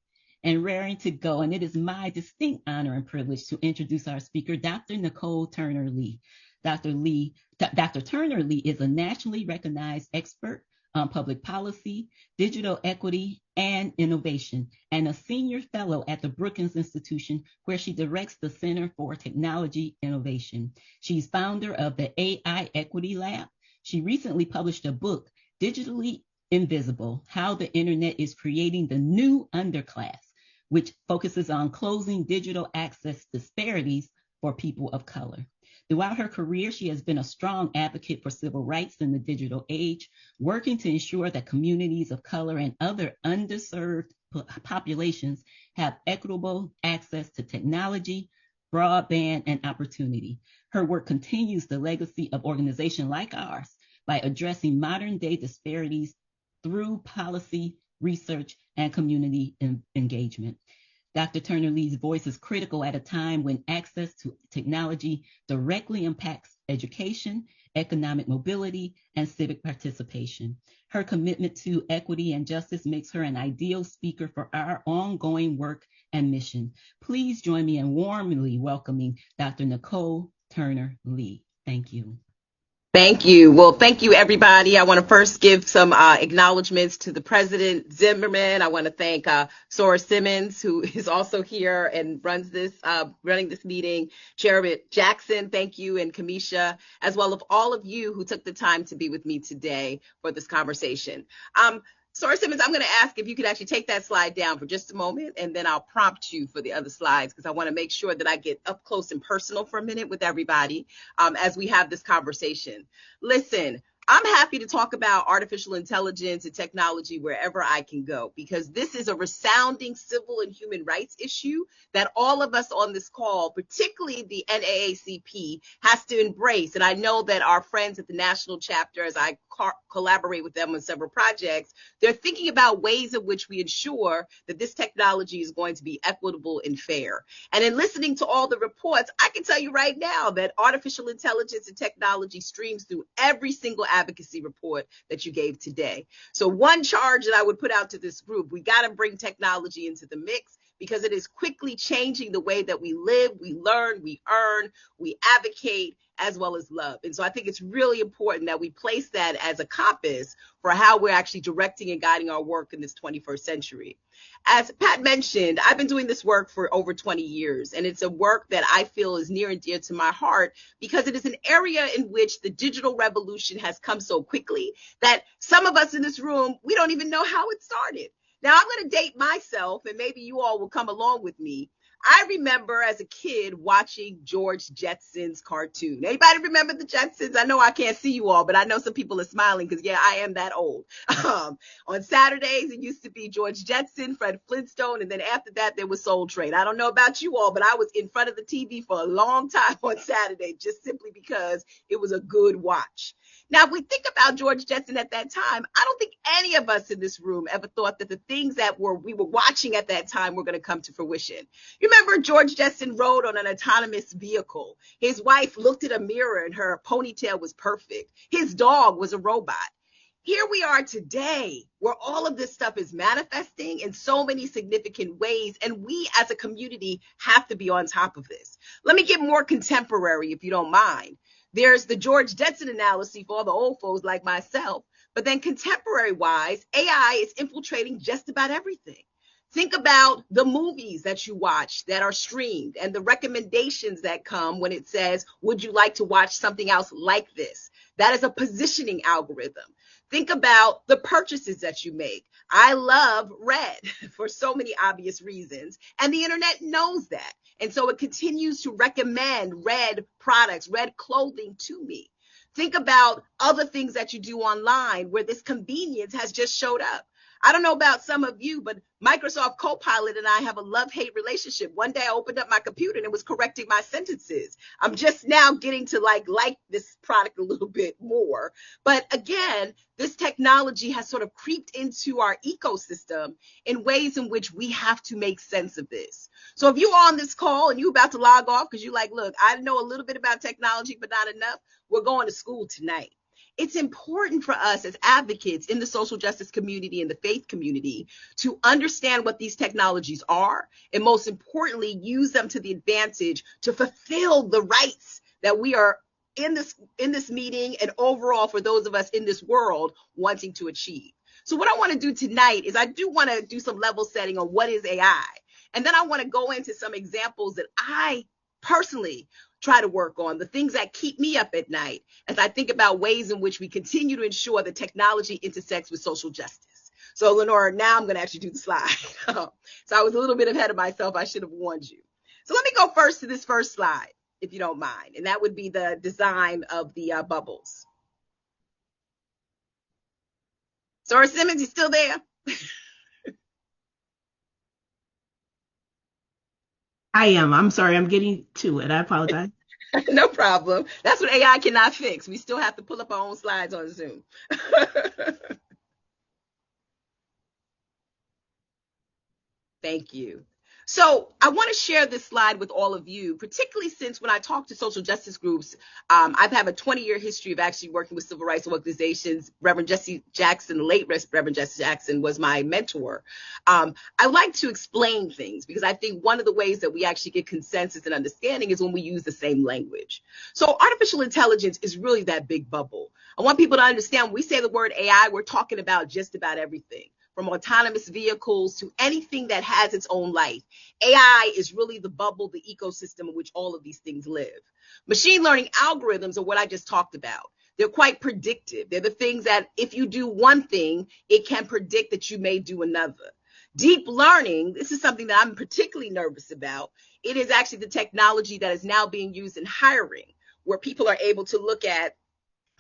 and raring to go. And it is my distinct honor and privilege to introduce our speaker, Dr. Nicol Turner Lee. Dr. Turner Lee is a nationally recognized expert on public policy, digital equity, and innovation, and a senior fellow at the Brookings Institution, where she directs the Center for Technology Innovation. She's founder of the AI Equity Lab. She recently published a book, Digitally Invisible: How the Internet is Creating the New Underclass, which focuses on closing digital access disparities for people of color. Throughout her career, she has been a strong advocate for civil rights in the digital age, working to ensure that communities of color and other underserved populations have equitable access to technology, broadband, and opportunity. Her work continues the legacy of organizations like ours by addressing modern-day disparities through policy, research, and community engagement. Dr. Turner Lee's voice is critical at a time when access to technology directly impacts education, economic mobility, and civic participation. Her commitment to equity and justice makes her an ideal speaker for our ongoing work and mission. Please join me in warmly welcoming Dr. Nicol Turner-Lee. Thank you. Thank you. Well, thank you, everybody. I want to first give some acknowledgments to the President Zimmerman. I want to thank Sora Simmons, who is also here and running this meeting. Chairman Jackson, thank you, and Kamisha, as well as all of you who took the time to be with me today for this conversation. Sora Simmons, I'm going to ask if you could actually take that slide down for just a moment, and then I'll prompt you for the other slides, because I want to make sure that I get up close and personal for a minute with everybody as we have this conversation. Listen, I'm happy to talk about artificial intelligence and technology wherever I can go, because this is a resounding civil and human rights issue that all of us on this call, particularly the NAACP, has to embrace. And I know that our friends at the national chapter, as I collaborate with them on several projects, they're thinking about ways in which we ensure that this technology is going to be equitable and fair. And in listening to all the reports, I can tell you right now that artificial intelligence and technology streams through every single advocacy report that you gave today. So one charge that I would put out to this group, we got to bring technology into the mix, because it is quickly changing the way that we live, we learn, we earn, we advocate, as well as love. And so I think it's really important that we place that as a compass for how we're actually directing and guiding our work in this 21st century. As Pat mentioned, I've been doing this work for over 20 years, and it's a work that I feel is near and dear to my heart, because it is an area in which the digital revolution has come so quickly that some of us in this room, we don't even know how it started. Now, I'm going to date myself, and maybe you all will come along with me. I remember as a kid watching George Jetson's cartoon. Anybody remember the Jetsons? I know I can't see you all, but I know some people are smiling because, yeah, I am that old. On Saturdays, it used to be George Jetson, Fred Flintstone, and then after that, there was Soul Train. I don't know about you all, but I was in front of the TV for a long time on Saturday, just simply because it was a good watch. Now, if we think about George Jetson at that time, I don't think any of us in this room ever thought that the things that we were watching at that time were going to come to fruition. You remember George Jetson rode on an autonomous vehicle. His wife looked at a mirror and her ponytail was perfect. His dog was a robot. Here we are today, where all of this stuff is manifesting in so many significant ways, and we as a community have to be on top of this. Let me get more contemporary, if you don't mind. There's the George Jetson analysis for all the old folks like myself, but then contemporary-wise, AI is infiltrating just about everything. Think about the movies that you watch that are streamed and the recommendations that come when it says, would you like to watch something else like this? That is a positioning algorithm. Think about the purchases that you make. I love red for so many obvious reasons, and the internet knows that. And so it continues to recommend red products, red clothing to me. Think about other things that you do online where this convenience has just showed up. I don't know about some of you, but Microsoft Copilot and I have a love-hate relationship. One day I opened up my computer and it was correcting my sentences. I'm just now getting to like this product a little bit more. But again, this technology has sort of creeped into our ecosystem in ways in which we have to make sense of this. So if you're on this call and you're about to log off because you're like, look, I know a little bit about technology, but not enough, we're going to school tonight. It's important for us as advocates in the social justice community and the faith community to understand what these technologies are, and most importantly, use them to the advantage to fulfill the rights that we are in this meeting and overall for those of us in this world wanting to achieve. So what I want to do tonight is I do want to do some level setting on what is AI. And then I want to go into some examples that I personally try to work on, the things that keep me up at night as I think about ways in which we continue to ensure that technology intersects with social justice. So Lenora, now I'm going to actually do the slide. So I was a little bit ahead of myself. I should have warned you. So let me go first to this first slide, if you don't mind. And that would be the design of the bubbles. Sora Simmons, you still there? I am. I'm sorry. I'm getting to it. I apologize. No problem. That's what AI cannot fix. We still have to pull up our own slides on Zoom. Thank you. So I want to share this slide with all of you, particularly since when I talk to social justice groups, I've had a 20-year history of actually working with civil rights organizations. Reverend Jesse Jackson, the late Reverend Jesse Jackson, was my mentor. I like to explain things because I think one of the ways that we actually get consensus and understanding is when we use the same language. So artificial intelligence is really that big bubble. I want people to understand when we say the word AI, we're talking about just about everything, from autonomous vehicles to anything that has its own life. AI is really the bubble, the ecosystem in which all of these things live. Machine learning algorithms are what I just talked about. They're quite predictive. They're the things that if you do one thing, it can predict that you may do another. Deep learning, this is something that I'm particularly nervous about. It is actually the technology that is now being used in hiring, where people are able to look at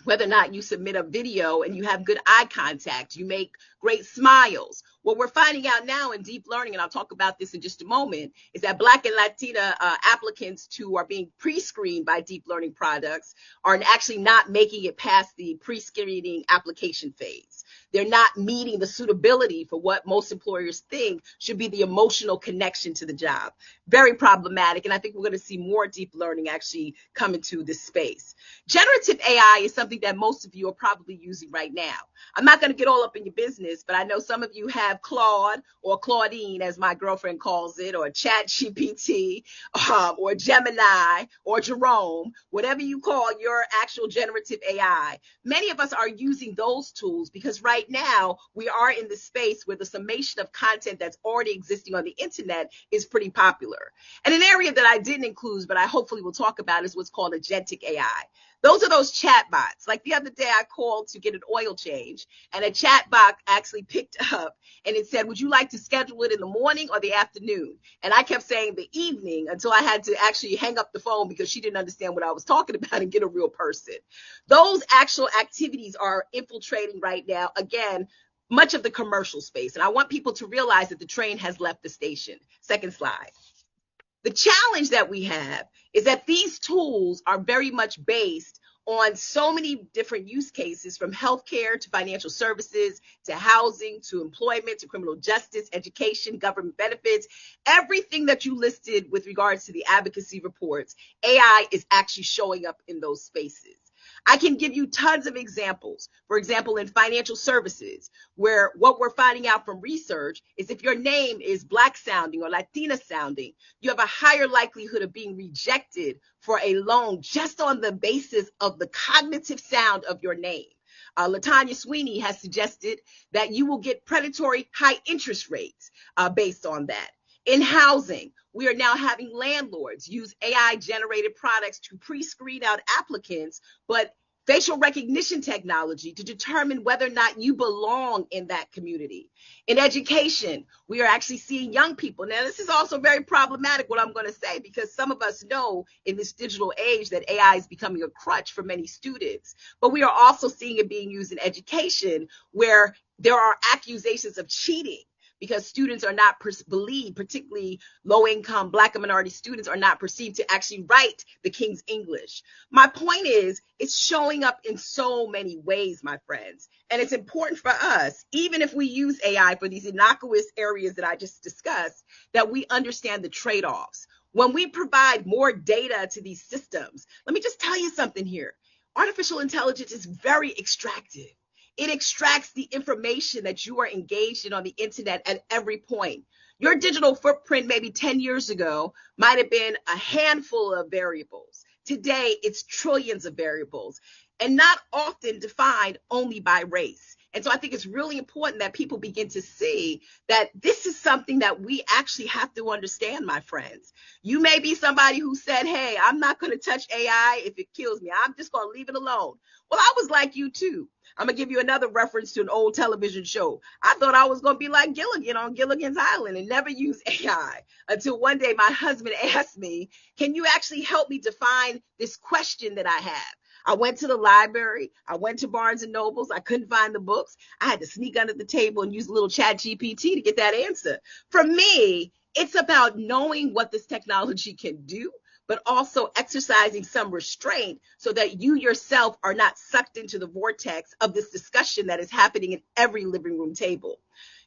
whether or not you submit a video and you have good eye contact, you make great smiles. What we're finding out now in deep learning, and I'll talk about this in just a moment, is that Black and Latina applicants who are being pre-screened by deep learning products are actually not making it past the pre-screening application phase. They're not meeting the suitability for what most employers think should be the emotional connection to the job. Very problematic, and I think we're going to see more deep learning actually come into this space. Generative AI is something that most of you are probably using right now. I'm not going to get all up in your business, but I know some of you have Claude or Claudine, as my girlfriend calls it, or ChatGPT, or Gemini, or Jerome, whatever you call your actual generative AI. Many of us are using those tools because right now we are in the space where the summation of content that's already existing on the internet is pretty popular. And an area that I didn't include, but I hopefully will talk about, is what's called agentic AI. Those are those chat bots. Like the other day, I called to get an oil change, and a chat bot actually picked up, and it said, would you like to schedule it in the morning or the afternoon? And I kept saying the evening until I had to actually hang up the phone because she didn't understand what I was talking about and get a real person. Those actual activities are infiltrating right now, again, much of the commercial space. And I want people to realize that the train has left the station. Second slide. The challenge that we have is that these tools are very much based on so many different use cases, from healthcare to financial services, to housing, to employment, to criminal justice, education, government benefits. Everything that you listed with regards to the advocacy reports, AI is actually showing up in those spaces. I can give you tons of examples. For example, in financial services, where what we're finding out from research is if your name is Black sounding or Latina sounding, you have a higher likelihood of being rejected for a loan just on the basis of the cognitive sound of your name. LaTanya Sweeney has suggested that you will get predatory high interest rates based on that. In housing, we are now having landlords use AI-generated products to pre-screen out applicants, but facial recognition technology to determine whether or not you belong in that community. In education, we are actually seeing young people. Now, this is also very problematic, what I'm going to say, because some of us know in this digital age that AI is becoming a crutch for many students. But we are also seeing it being used in education where there are accusations of cheating, because students are not believed, particularly low-income Black and minority students, are not perceived to actually write the King's English. My point is, it's showing up in so many ways, my friends. And it's important for us, even if we use AI for these innocuous areas that I just discussed, that we understand the trade-offs. When we provide more data to these systems, let me just tell you something here. Artificial intelligence is very extractive. It extracts the information that you are engaged in on the internet at every point. Your digital footprint maybe 10 years ago might have been a handful of variables. Today, it's trillions of variables, and not often defined only by race. And so I think it's really important that people begin to see that this is something that we actually have to understand, my friends. You may be somebody who said, hey, I'm not going to touch AI if it kills me. I'm just going to leave it alone. Well, I was like you too. I'm going to give you another reference to an old television show. I thought I was going to be like Gilligan on Gilligan's Island and never use AI until one day my husband asked me, can you actually help me define this question that I have? I went to the library. I went to Barnes and Nobles. I couldn't find the books. I had to sneak under the table and use a little ChatGPT to get that answer. For me, it's about knowing what this technology can do, but also exercising some restraint so that you yourself are not sucked into the vortex of this discussion that is happening in every living room table.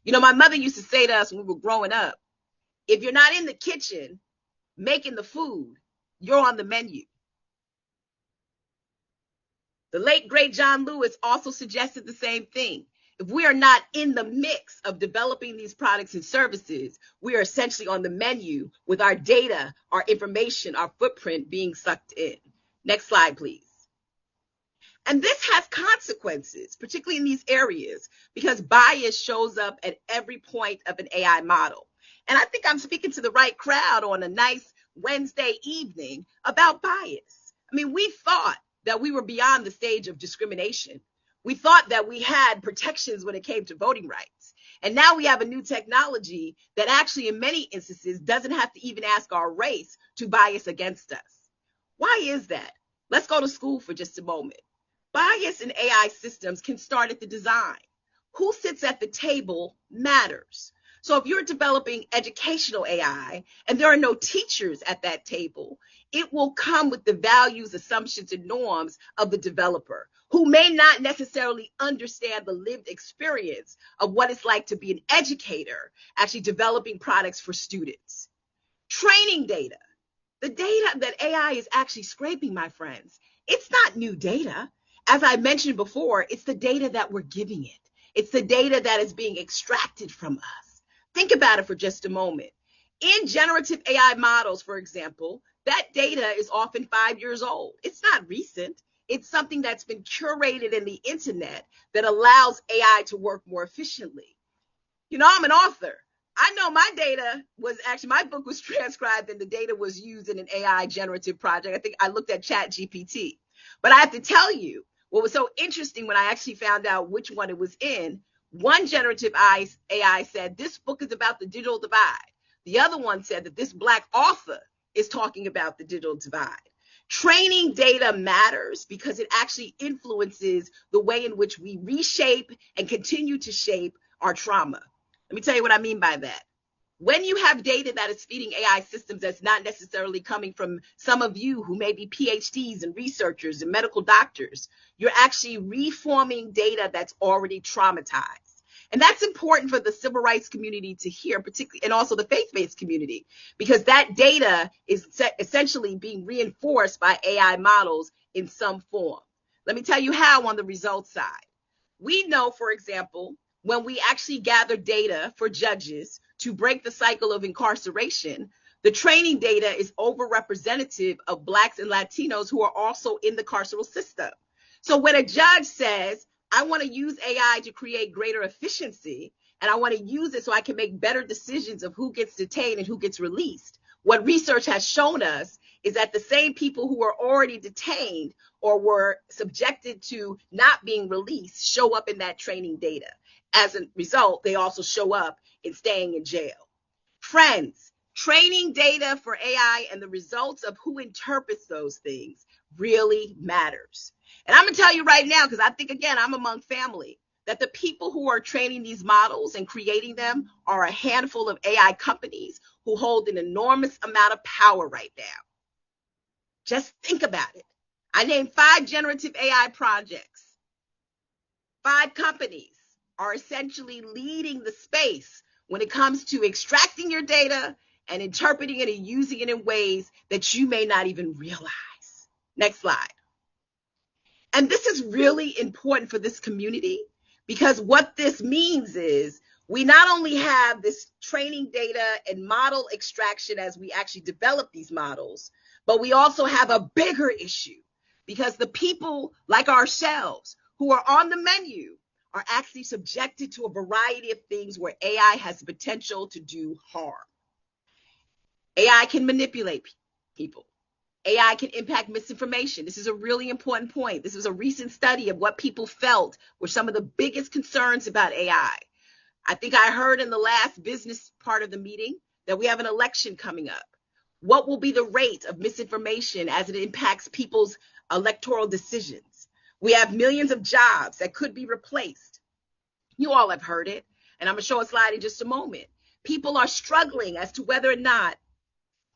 You know, my mother used to say to us when we were growing up, If you're not in the kitchen making the food, you're on the menu. The late, great John Lewis also suggested the same thing. If we are not in the mix of developing these products and services, we are essentially on the menu with our data, our information, our footprint being sucked in. Next slide, please. And this has consequences, particularly in these areas, because bias shows up at every point of an AI model. And I think I'm speaking to the right crowd on a nice Wednesday evening about bias. I mean, we thought that we were beyond the stage of discrimination. We thought that we had protections when it came to voting rights. And now we have a new technology that actually, in many instances, doesn't have to even ask our race to bias against us. Why is that? Let's go to school for just a moment. Bias in AI systems can start at the design. Who sits at the table matters. So if you're developing educational AI and there are no teachers at that table, it will come with the values, assumptions, and norms of the developer, who may not necessarily understand the lived experience of what it's like to be an educator actually developing products for students. Training data. The data that AI is actually scraping, my friends, it's not new data. As I mentioned before, it's the data that we're giving it. It's the data that is being extracted from us. Think about it for just a moment. In generative AI models, for example, that data is often 5 years old. It's not recent. It's something that's been curated in the internet that allows AI to work more efficiently. You know, I'm an author. I know my data was actually, my book was transcribed and the data was used in an AI generative project. I think I looked at ChatGPT. But I have to tell you, what was so interesting when I actually found out which one it was in, one generative AI said, this book is about the digital divide. The other one said that this Black author is talking about the digital divide. Training data matters because it actually influences the way in which we reshape and continue to shape our trauma. Let me tell you what I mean by that. When you have data that is feeding AI systems that's not necessarily coming from some of you who may be PhDs and researchers and medical doctors, you're actually reforming data that's already traumatized. And that's important for the civil rights community to hear, particularly, and also the faith-based community, because that data is essentially being reinforced by AI models in some form. Let me tell you how on the results side. We know, for example, when we actually gather data for judges to break the cycle of incarceration, the training data is overrepresentative of Blacks and Latinos who are also in the carceral system. So when a judge says, I want to use AI to create greater efficiency, and I want to use it so I can make better decisions of who gets detained and who gets released, what research has shown us is that the same people who are already detained or were subjected to not being released show up in that training data. As a result, they also show up in staying in jail. Friends, training data for AI and the results of who interprets those things really matters. And I'm going to tell you right now, because I think, again, I'm among family, that the people who are training these models and creating them are a handful of AI companies who hold an enormous amount of power right now. Just think about it. I named 5 generative AI projects. 5 companies are essentially leading the space when it comes to extracting your data and interpreting it and using it in ways that you may not even realize. Next slide. And this is really important for this community because what this means is we not only have this training data and model extraction as we actually develop these models, but we also have a bigger issue because the people like ourselves who are on the menu are actually subjected to a variety of things where AI has the potential to do harm. AI can manipulate people. AI can impact misinformation. This is a really important point. This was a recent study of what people felt were some of the biggest concerns about AI. I think I heard in the last business part of the meeting that we have an election coming up. What will be the rate of misinformation as it impacts people's electoral decisions? We have millions of jobs that could be replaced. You all have heard it, and I'm going to show a slide in just a moment. People are struggling as to whether or not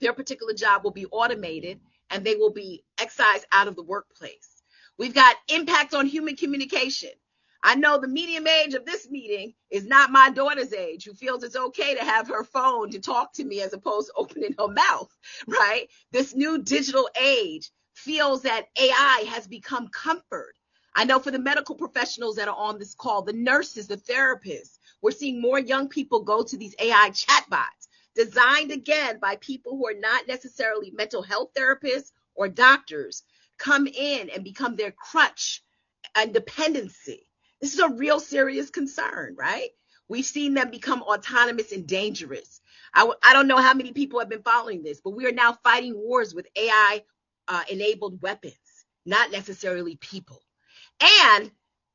their particular job will be automated and they will be excised out of the workplace. We've got impact on human communication. I know the median age of this meeting is not my daughter's age, who feels it's okay to have her phone to talk to me as opposed to opening her mouth, right? This new digital age feels that AI has become comfort. I know for the medical professionals that are on this call, the nurses, the therapists, we're seeing more young people go to these AI chatbots designed again by people who are not necessarily mental health therapists or doctors, come in and become their crutch and dependency. This is a real serious concern, right? We've seen them become autonomous and dangerous. I don't know how many people have been following this, but we are now fighting wars with AI enabled weapons, not necessarily people. And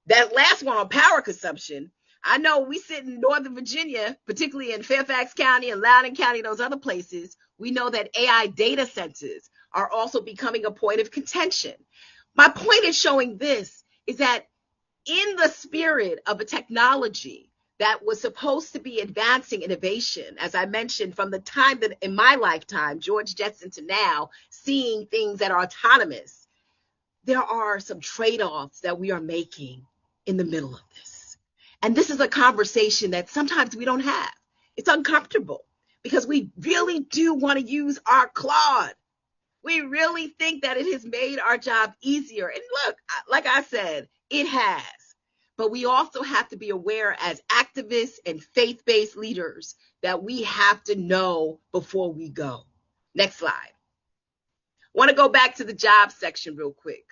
that last one on power consumption, I know we sit in Northern Virginia, particularly in Fairfax County and Loudoun County, those other places. We know that AI data centers are also becoming a point of contention. My point in showing this is that in the spirit of a technology that was supposed to be advancing innovation, as I mentioned, from the time that in my lifetime, George Jetson to now, seeing things that are autonomous, there are some trade-offs that we are making in the middle of this. And this is a conversation that sometimes we don't have. It's uncomfortable because we really do want to use our Claude. We really think that it has made our job easier. And look, like I said, it has. But we also have to be aware as activists and faith-based leaders that we have to know before we go. Next slide. I want to go back to the jobs section real quick.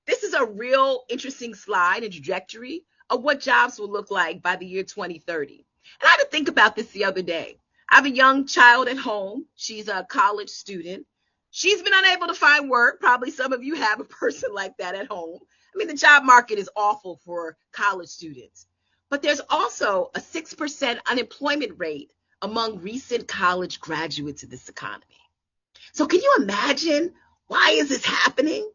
This is a real interesting slide and trajectory of what jobs will look like by the year 2030. And I had to think about this the other day. I have a young child at home. She's a college student. She's been unable to find work. Probably some of you have a person like that at home. I mean, the job market is awful for college students. But there's also a 6% unemployment rate among recent college graduates in this economy. So can you imagine why is this happening?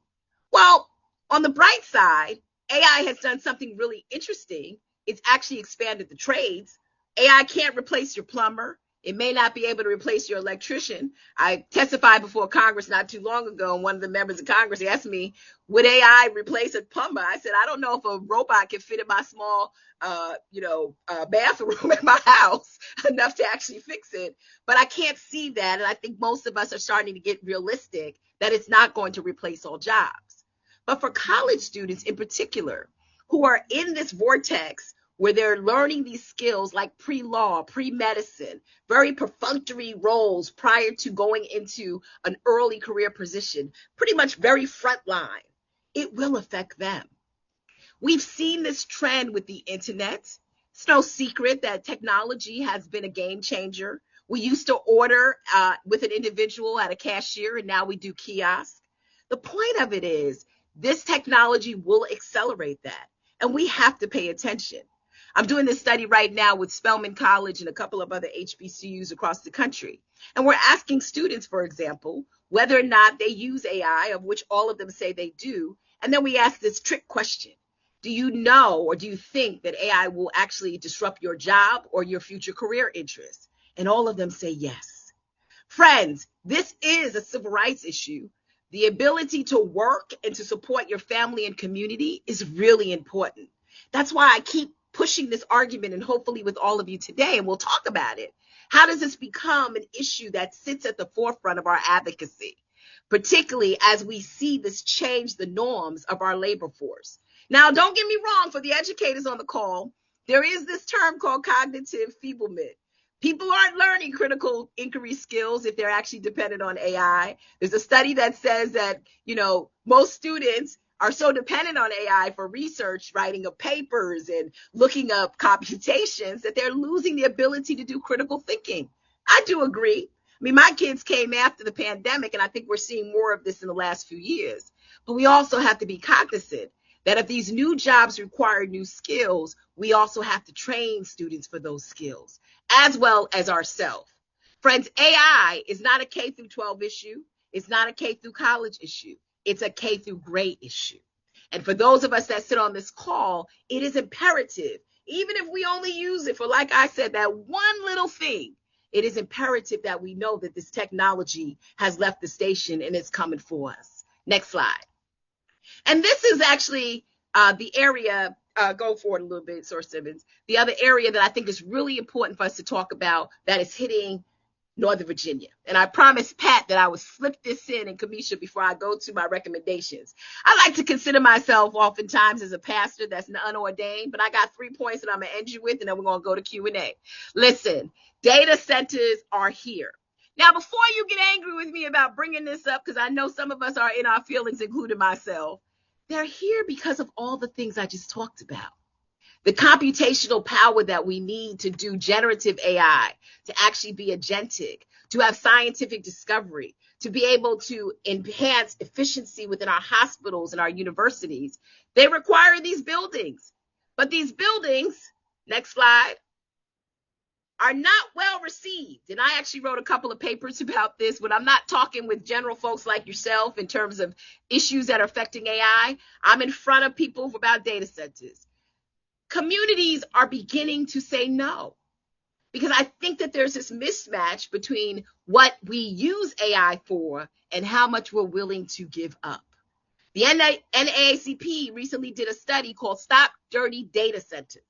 Well, on the bright side, AI has done something really interesting. It's actually expanded the trades. AI can't replace your plumber. It may not be able to replace your electrician. I testified before Congress not too long ago, and one of the members of Congress asked me, would AI replace a plumber? I said, I don't know if a robot can fit in my small, bathroom at my house enough to actually fix it. But I can't see that, and I think most of us are starting to get realistic that it's not going to replace all jobs. But for college students in particular, who are in this vortex where they're learning these skills like pre-law, pre-medicine, very perfunctory roles prior to going into an early career position, pretty much very frontline, it will affect them. We've seen this trend with the internet. It's no secret that technology has been a game changer. We used to order with an individual at a cashier, and now we do kiosk. The point of it is this technology will accelerate that, and we have to pay attention. I'm doing this study right now with Spelman College and a couple of other HBCUs across the country. And we're asking students, for example, whether or not they use AI, of which all of them say they do. And then we ask this trick question. Do you know or do you think that AI will actually disrupt your job or your future career interests? And all of them say yes. Friends, this is a civil rights issue. The ability to work and to support your family and community is really important. That's why I keep pushing this argument, and hopefully with all of you today, and we'll talk about it. How does this become an issue that sits at the forefront of our advocacy, particularly as we see this change the norms of our labor force? Now, don't get me wrong, for the educators on the call, there is this term called cognitive feeblement. People aren't learning critical inquiry skills if they're actually dependent on AI. There's a study that says that, most students are so dependent on AI for research, writing of papers and looking up computations that they're losing the ability to do critical thinking. I do agree. I mean, my kids came after the pandemic, and I think we're seeing more of this in the last few years. But we also have to be cognizant that if these new jobs require new skills, we also have to train students for those skills, as well as ourselves. Friends, AI is not a K through 12 issue. It's not a K through college issue. It's a K through grade issue. And for those of us that sit on this call, it is imperative, even if we only use it for, like I said, that one little thing, it is imperative that we know that this technology has left the station and it's coming for us. Next slide. And this is actually the area go forward a little bit, Source Simmons. The other area that I think is really important for us to talk about that is hitting Northern Virginia. And I promised Pat that I would slip this in and Kamisha before I go to my recommendations. I like to consider myself oftentimes as a pastor that's unordained, but I got 3 points that I'm going to end you with, and then we're going to go to Q&A. Listen, data centers are here. Now, before you get angry with me about bringing this up, because I know some of us are in our feelings, including myself, they're here because of all the things I just talked about. The computational power that we need to do generative AI, to actually be agentic, to have scientific discovery, to be able to enhance efficiency within our hospitals and our universities, they require these buildings. But these buildings, next slide, are not well received. And I actually wrote a couple of papers about this when I'm not talking with general folks like yourself in terms of issues that are affecting AI. I'm in front of people about data centers. Communities are beginning to say no, because I think that there's this mismatch between what we use AI for and how much we're willing to give up. The NAACP recently did a study called Stop Dirty Data Centers.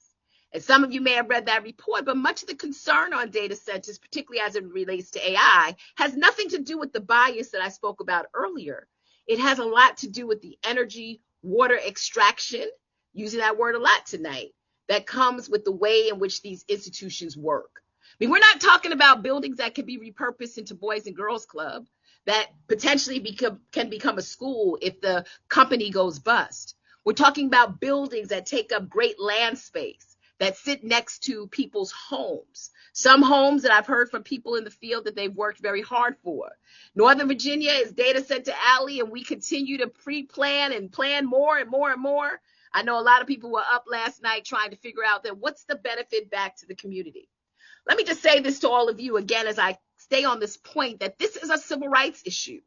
And some of you may have read that report, but much of the concern on data centers, particularly as it relates to AI, has nothing to do with the bias that I spoke about earlier. It has a lot to do with the energy, water extraction, using that word a lot tonight, that comes with the way in which these institutions work. I mean, we're not talking about buildings that can be repurposed into Boys and Girls Club, that potentially can become a school if the company goes bust. We're talking about buildings that take up great land space, that sit next to people's homes. Some homes that I've heard from people in the field that they've worked very hard for. Northern Virginia is Data Center Alley, and we continue to pre-plan and plan more and more and more. I know a lot of people were up last night trying to figure out that what's the benefit back to the community. Let me just say this to all of you again as I stay on this point, that this is a civil rights issue.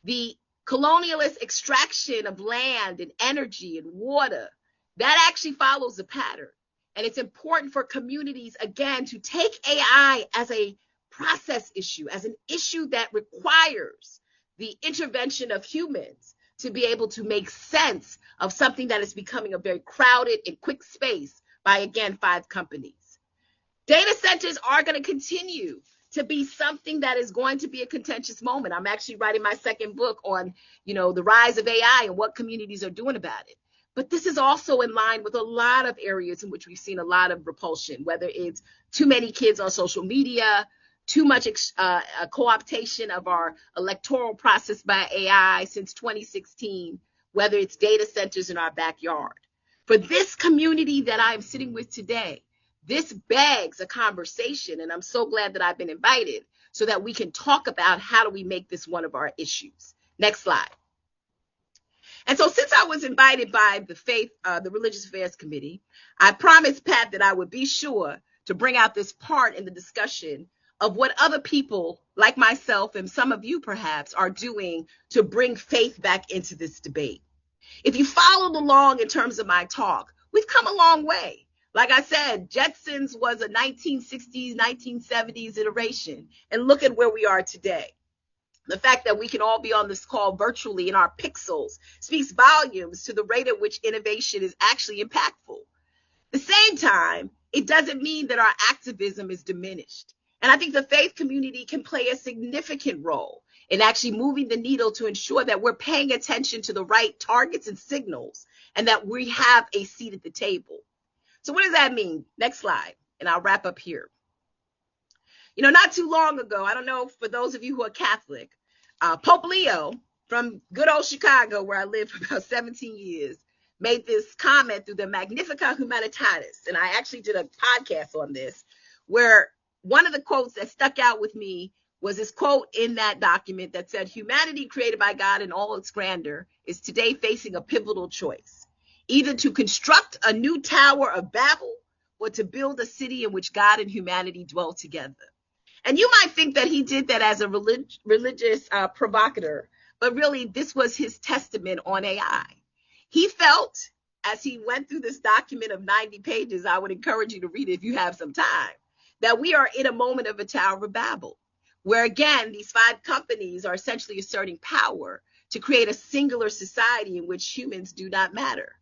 The colonialist extraction of land and energy and water, that actually follows a pattern. And it's important for communities, again, to take AI as a process issue, as an issue that requires the intervention of humans to be able to make sense of something that is becoming a very crowded and quick space by, again, 5 companies. Data centers are going to continue to be something that is going to be a contentious moment. I'm actually writing my second book on, the rise of AI and what communities are doing about it. But this is also in line with a lot of areas in which we've seen a lot of repulsion, whether it's too many kids on social media, too much co-optation of our electoral process by AI since 2016, whether it's data centers in our backyard. For this community that I'm sitting with today, this begs a conversation, and I'm so glad that I've been invited so that we can talk about how do we make this one of our issues. Next slide. And so since I was invited by the Religious Affairs Committee, I promised Pat that I would be sure to bring out this part in the discussion of what other people like myself and some of you perhaps are doing to bring faith back into this debate. If you followed along in terms of my talk, we've come a long way. Like I said, Jetsons was a 1960s, 1970s iteration, and look at where we are today. The fact that we can all be on this call virtually in our pixels speaks volumes to the rate at which innovation is actually impactful. At the same time, it doesn't mean that our activism is diminished. And I think the faith community can play a significant role in actually moving the needle to ensure that we're paying attention to the right targets and signals and that we have a seat at the table. So what does that mean? Next slide, and I'll wrap up here. Not too long ago, I don't know, for those of you who are Catholic, Pope Leo from good old Chicago, where I lived for about 17 years, made this comment through the Magnificat Humanitatis. And I actually did a podcast on this, where one of the quotes that stuck out with me was this quote in that document that said, "Humanity created by God in all its grandeur is today facing a pivotal choice, either to construct a new Tower of Babel or to build a city in which God and humanity dwell together." And you might think that he did that as a religious provocateur, but really this was his testament on AI. He felt, as he went through this document of 90 pages, I would encourage you to read it if you have some time, that we are in a moment of a Tower of Babel, where again, these 5 companies are essentially asserting power to create a singular society in which humans do not matter.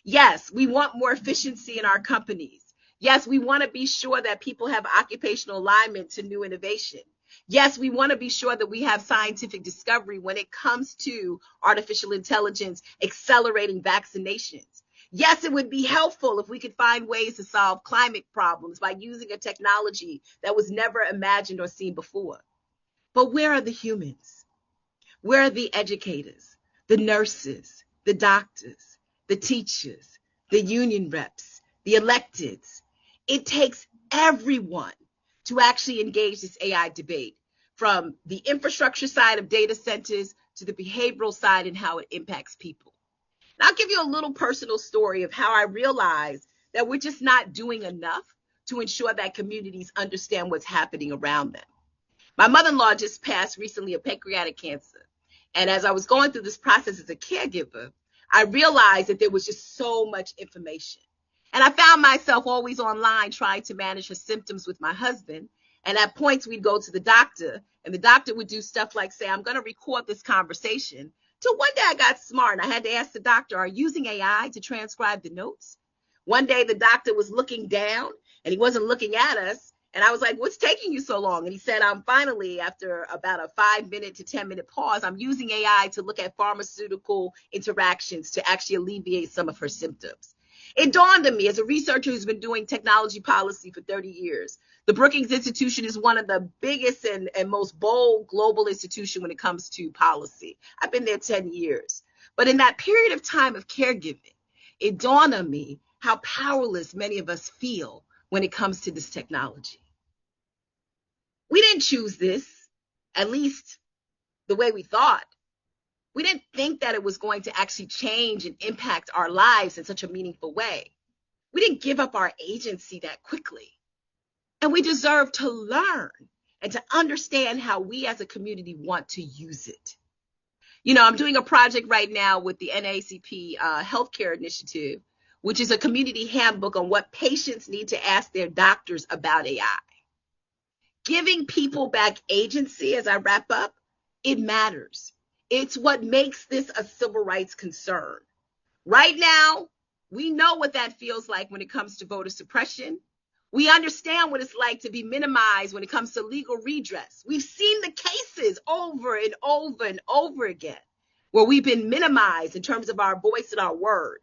Yes, we want more efficiency in our companies. Yes, we want to be sure that people have occupational alignment to new innovation. Yes, we want to be sure that we have scientific discovery when it comes to artificial intelligence accelerating vaccinations. Yes, it would be helpful if we could find ways to solve climate problems by using a technology that was never imagined or seen before. But where are the humans? Where are the educators, the nurses, the doctors, the teachers, the union reps, the electeds? It takes everyone to actually engage this AI debate, from the infrastructure side of data centers to the behavioral side and how it impacts people. And I'll give you a little personal story of how I realized that we're just not doing enough to ensure that communities understand what's happening around them. My mother-in-law just passed recently of pancreatic cancer. And as I was going through this process as a caregiver, I realized that there was just so much information. And I found myself always online trying to manage her symptoms with my husband. And at points we'd go to the doctor, and the doctor would do stuff like say, I'm going to record this conversation. Till one day I got smart and I had to ask the doctor, are you using AI to transcribe the notes? One day the doctor was looking down and he wasn't looking at us. And I was like, what's taking you so long? And he said, I'm finally, after about a 5-minute to 10-minute pause, I'm using AI to look at pharmaceutical interactions to actually alleviate some of her symptoms. It dawned on me, as a researcher who's been doing technology policy for 30 years, the Brookings Institution is one of the biggest and most bold global institutions when it comes to policy. I've been there 10 years. But in that period of time of caregiving, it dawned on me how powerless many of us feel when it comes to this technology. We didn't choose this, at least the way we thought. We didn't think that it was going to actually change and impact our lives in such a meaningful way. We didn't give up our agency that quickly. And we deserve to learn and to understand how we as a community want to use it. You know, I'm doing a project right now with the NAACP Healthcare Initiative, which is a community handbook on what patients need to ask their doctors about AI. Giving people back agency, as I wrap up, it matters. It's what makes this a civil rights concern. Right now, we know what that feels like when it comes to voter suppression. We understand what it's like to be minimized when it comes to legal redress. We've seen the cases over and over and over again where we've been minimized in terms of our voice and our word.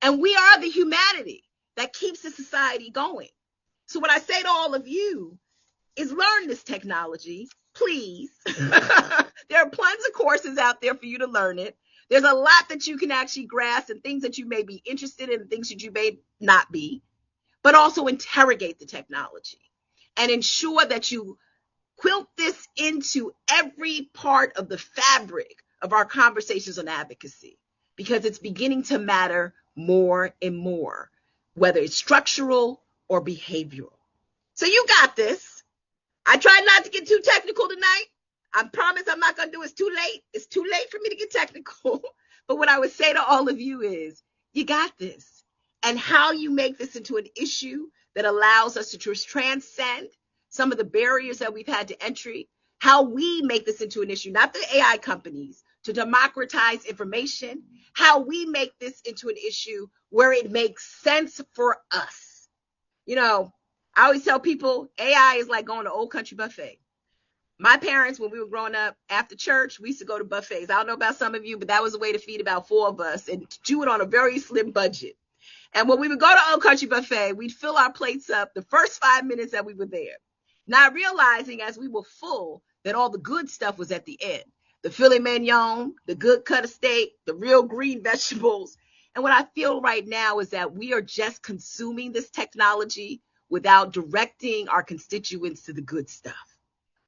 And we are the humanity that keeps the society going. So what I say to all of you is learn this technology, please. There are plenty of courses out there for you to learn it. There's a lot that you can actually grasp and things that you may be interested in and things that you may not be, but also interrogate the technology and ensure that you quilt this into every part of the fabric of our conversations on advocacy, because it's beginning to matter more and more, whether it's structural or behavioral. So you got this. I tried not to get too technical tonight. I promise I'm not going to do it. It's too late. It's too late for me to get technical. But what I would say to all of you is, you got this. And how you make this into an issue that allows us to transcend some of the barriers that we've had to entry, how we make this into an issue, not the AI companies, to democratize information, how we make this into an issue where it makes sense for us. You know, I always tell people AI is like going to Old Country Buffet. My parents, when we were growing up, after church, we used to go to buffets. I don't know about some of you, but that was a way to feed about 4 of us and do it on a very slim budget. And when we would go to Old Country Buffet, we'd fill our plates up the first 5 minutes that we were there, not realizing as we were full that all the good stuff was at the end. The filet mignon, the good cut of steak, the real green vegetables. And what I feel right now is that we are just consuming this technology without directing our constituents to the good stuff.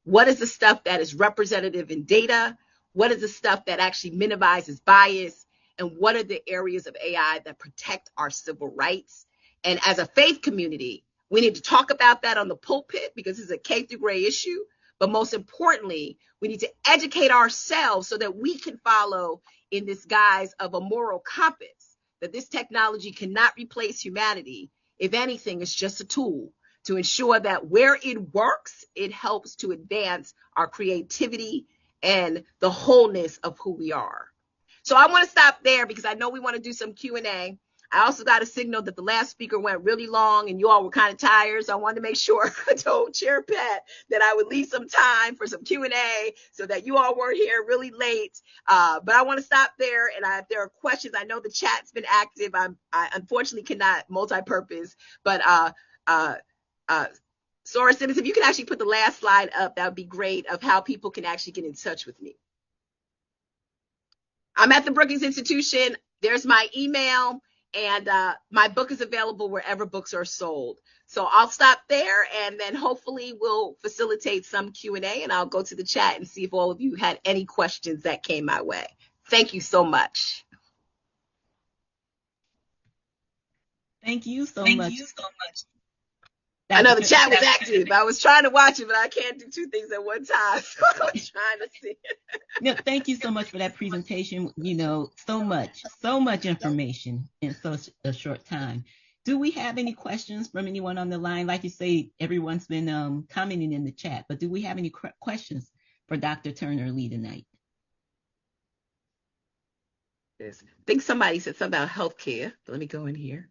What is the stuff that is representative in data? What is the stuff that actually minimizes bias? And what are the areas of AI that protect our civil rights? And as a faith community, we need to talk about that on the pulpit because it's a K through grade issue. But most importantly, we need to educate ourselves so that we can follow in this guise of a moral compass, that this technology cannot replace humanity. If anything, it's just a tool to ensure that where it works, it helps to advance our creativity and the wholeness of who we are. So I want to stop there because I know we want to do some Q&A. I also got a signal that the last speaker went really long and you all were kind of tired. So I wanted to make sure I told Chair Pat that I would leave some time for some Q&A so that you all weren't here really late. But I want to stop there. And if there are questions, I know the chat's been active. I unfortunately cannot multi-purpose, but Sora Simmons, if you can actually put the last slide up, that would be great, of how people can actually get in touch with me. I'm at the Brookings Institution. There's my email, and my book is available wherever books are sold. So I'll stop there, and then hopefully we'll facilitate some Q&A, and I'll go to the chat and see if all of you had any questions that came my way. Thank you so much. Thank you so much. I know the chat was active. I was trying to watch it, but I can't do two things at one time. So I was trying to see. No, thank you so much for that presentation. You know, so much information in such a short time. Do we have any questions from anyone on the line? Like you say, everyone's been commenting in the chat, but do we have any questions for Dr. Turner-Lee tonight? Yes. I think somebody said something about healthcare. Let me go in here.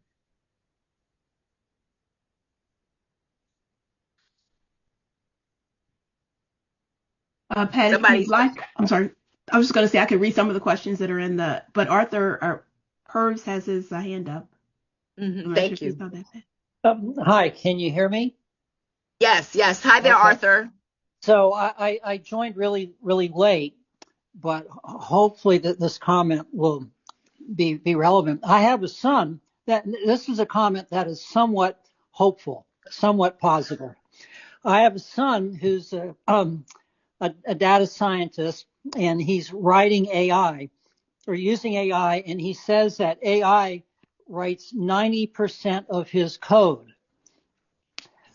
Pat, if you'd like, I'm sorry. I was just going to say I could read some of the questions that are in the, but Arthur Hers has his hand up. Thank you. Hi, can you hear me? Yes. Hi there, okay. Arthur. So I joined really late, but hopefully this comment will be relevant. I have a son this is a comment that is somewhat hopeful, somewhat positive. I have a son who's a data scientist, and he's writing AI or using AI, and he says that AI writes 90% of his code.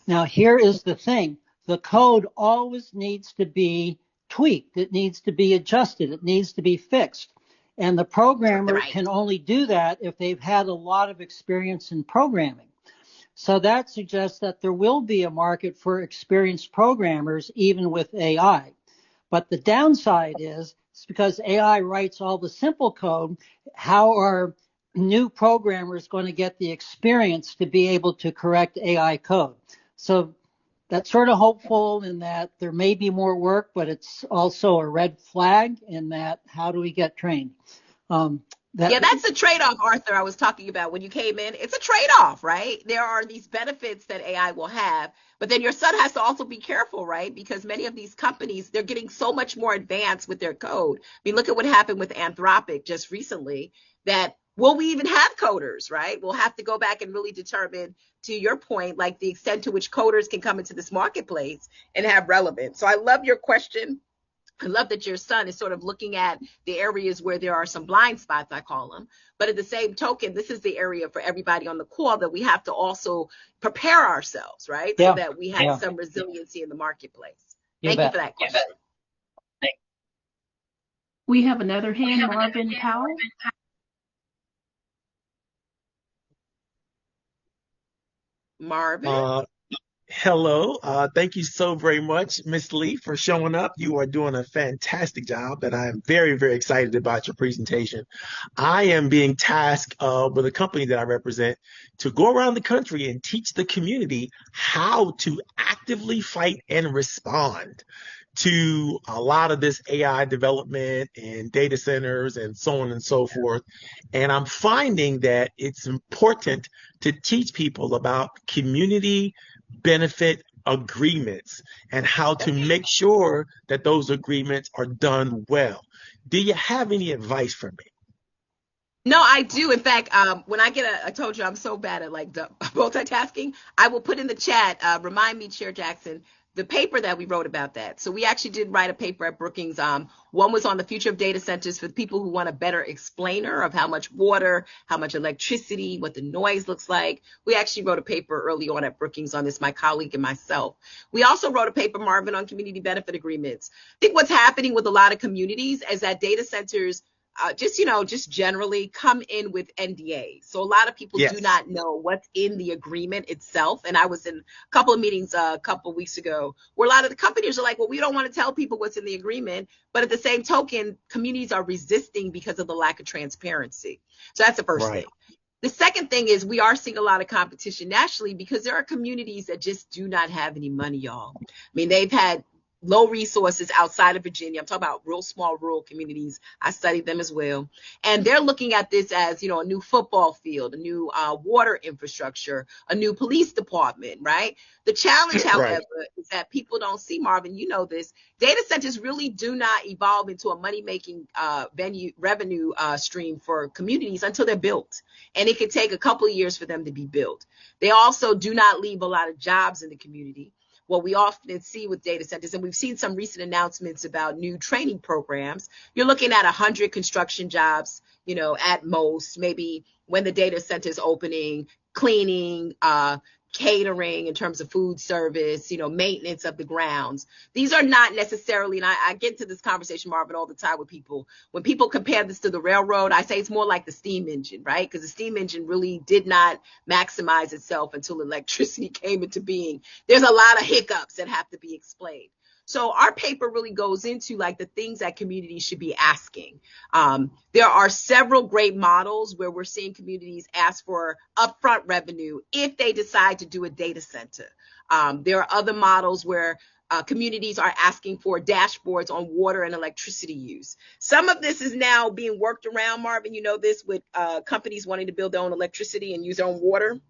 Now, here is the thing. The code always needs to be tweaked. It needs to be adjusted. It needs to be fixed. And the programmer can only do that if they've had a lot of experience in programming. So that suggests that there will be a market for experienced programmers, even with AI. But the downside is, it's because AI writes all the simple code, how are new programmers going to get the experience to be able to correct AI code? So that's sort of hopeful in that there may be more work, but it's also a red flag in that how do we get trained? That's a trade-off, Arthur, I was talking about when you came in. It's a trade-off, right? There are these benefits that AI will have, but then your son has to also be careful, right? Because many of these companies, they're getting so much more advanced with their code. I mean, look at what happened with Anthropic just recently, that will we even have coders, right? We'll have to go back and really determine, to your point, like the extent to which coders can come into this marketplace and have relevance. So I love your question. I love that your son is sort of looking at the areas where there are some blind spots, I call them. But at the same token, this is the area for everybody on the call that we have to also prepare ourselves, right? So that we have some resiliency in the marketplace. Thank you for that question. We have another hand, Marvin Powell. Marvin. Hello. Thank you so very much, Ms. Lee, for showing up. You are doing a fantastic job, and I am very, very excited about your presentation. I am being tasked with a company that I represent to go around the country and teach the community how to actively fight and respond to a lot of this AI development and data centers and so on and so forth. And I'm finding that it's important to teach people about community benefit agreements and how to make sure that those agreements are done well. Do you have any advice for me? No, I do. In fact, when I I told you I'm so bad at like multitasking, I will put in the chat, remind me, Chair Jackson, the paper that we wrote about that. So we actually did write a paper at Brookings. One was on the future of data centers for people who want a better explainer of how much water, how much electricity, what the noise looks like. We actually wrote a paper early on at Brookings on this, my colleague and myself. We also wrote a paper, Marvin, on community benefit agreements. I think what's happening with a lot of communities is that data centers just generally come in with NDAs. So a lot of people do not know what's in the agreement itself. And I was in a couple of meetings a couple of weeks ago where a lot of the companies are like, well, we don't want to tell people what's in the agreement. But at the same token, communities are resisting because of the lack of transparency. So that's the first thing. The second thing is we are seeing a lot of competition nationally because there are communities that just do not have any money, y'all. I mean, they've had low resources outside of Virginia. I'm talking about real small rural communities. I studied them as well. And they're looking at this as, you know, a new football field, a new water infrastructure, a new police department, right? The challenge, however, Right. is that people don't see, Marvin, you know this, data centers really do not evolve into a money-making revenue stream for communities until they're built. And it could take a couple of years for them to be built. They also do not leave a lot of jobs in the community. What we often see with data centers, and we've seen some recent announcements about new training programs, you're looking at 100 construction jobs, you know, at most, maybe when the data center is opening, cleaning, catering in terms of food service, you know, maintenance of the grounds. These are not necessarily, and I get into this conversation, Marvin, all the time with people. When people compare this to the railroad, I say it's more like the steam engine, right? Because the steam engine really did not maximize itself until electricity came into being. There's a lot of hiccups that have to be explained. So our paper really goes into like the things that communities should be asking. There are several great models where we're seeing communities ask for upfront revenue if they decide to do a data center. There are other models where communities are asking for dashboards on water and electricity use. Some of this is now being worked around, Marvin. You know this with companies wanting to build their own electricity and use their own water.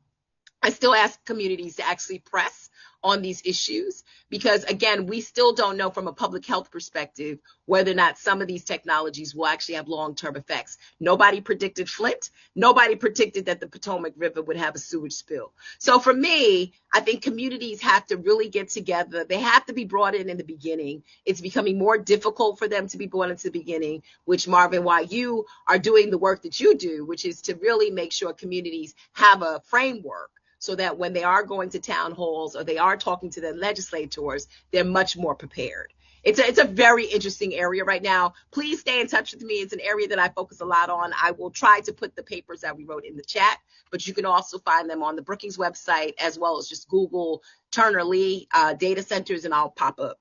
I still ask communities to actually press on these issues because, again, we still don't know from a public health perspective whether or not some of these technologies will actually have long-term effects. Nobody predicted Flint. Nobody predicted that the Potomac River would have a sewage spill. So for me, I think communities have to really get together. They have to be brought in the beginning. It's becoming more difficult for them to be brought into the beginning, which, Marvin, why you are doing the work that you do, which is to really make sure communities have a framework so that when they are going to town halls or they are talking to their legislators, they're much more prepared. It's a very interesting area right now. Please stay in touch with me. It's an area that I focus a lot on. I will try to put the papers that we wrote in the chat, but you can also find them on the Brookings website as well as just Google Turner Lee data centers and I'll pop up.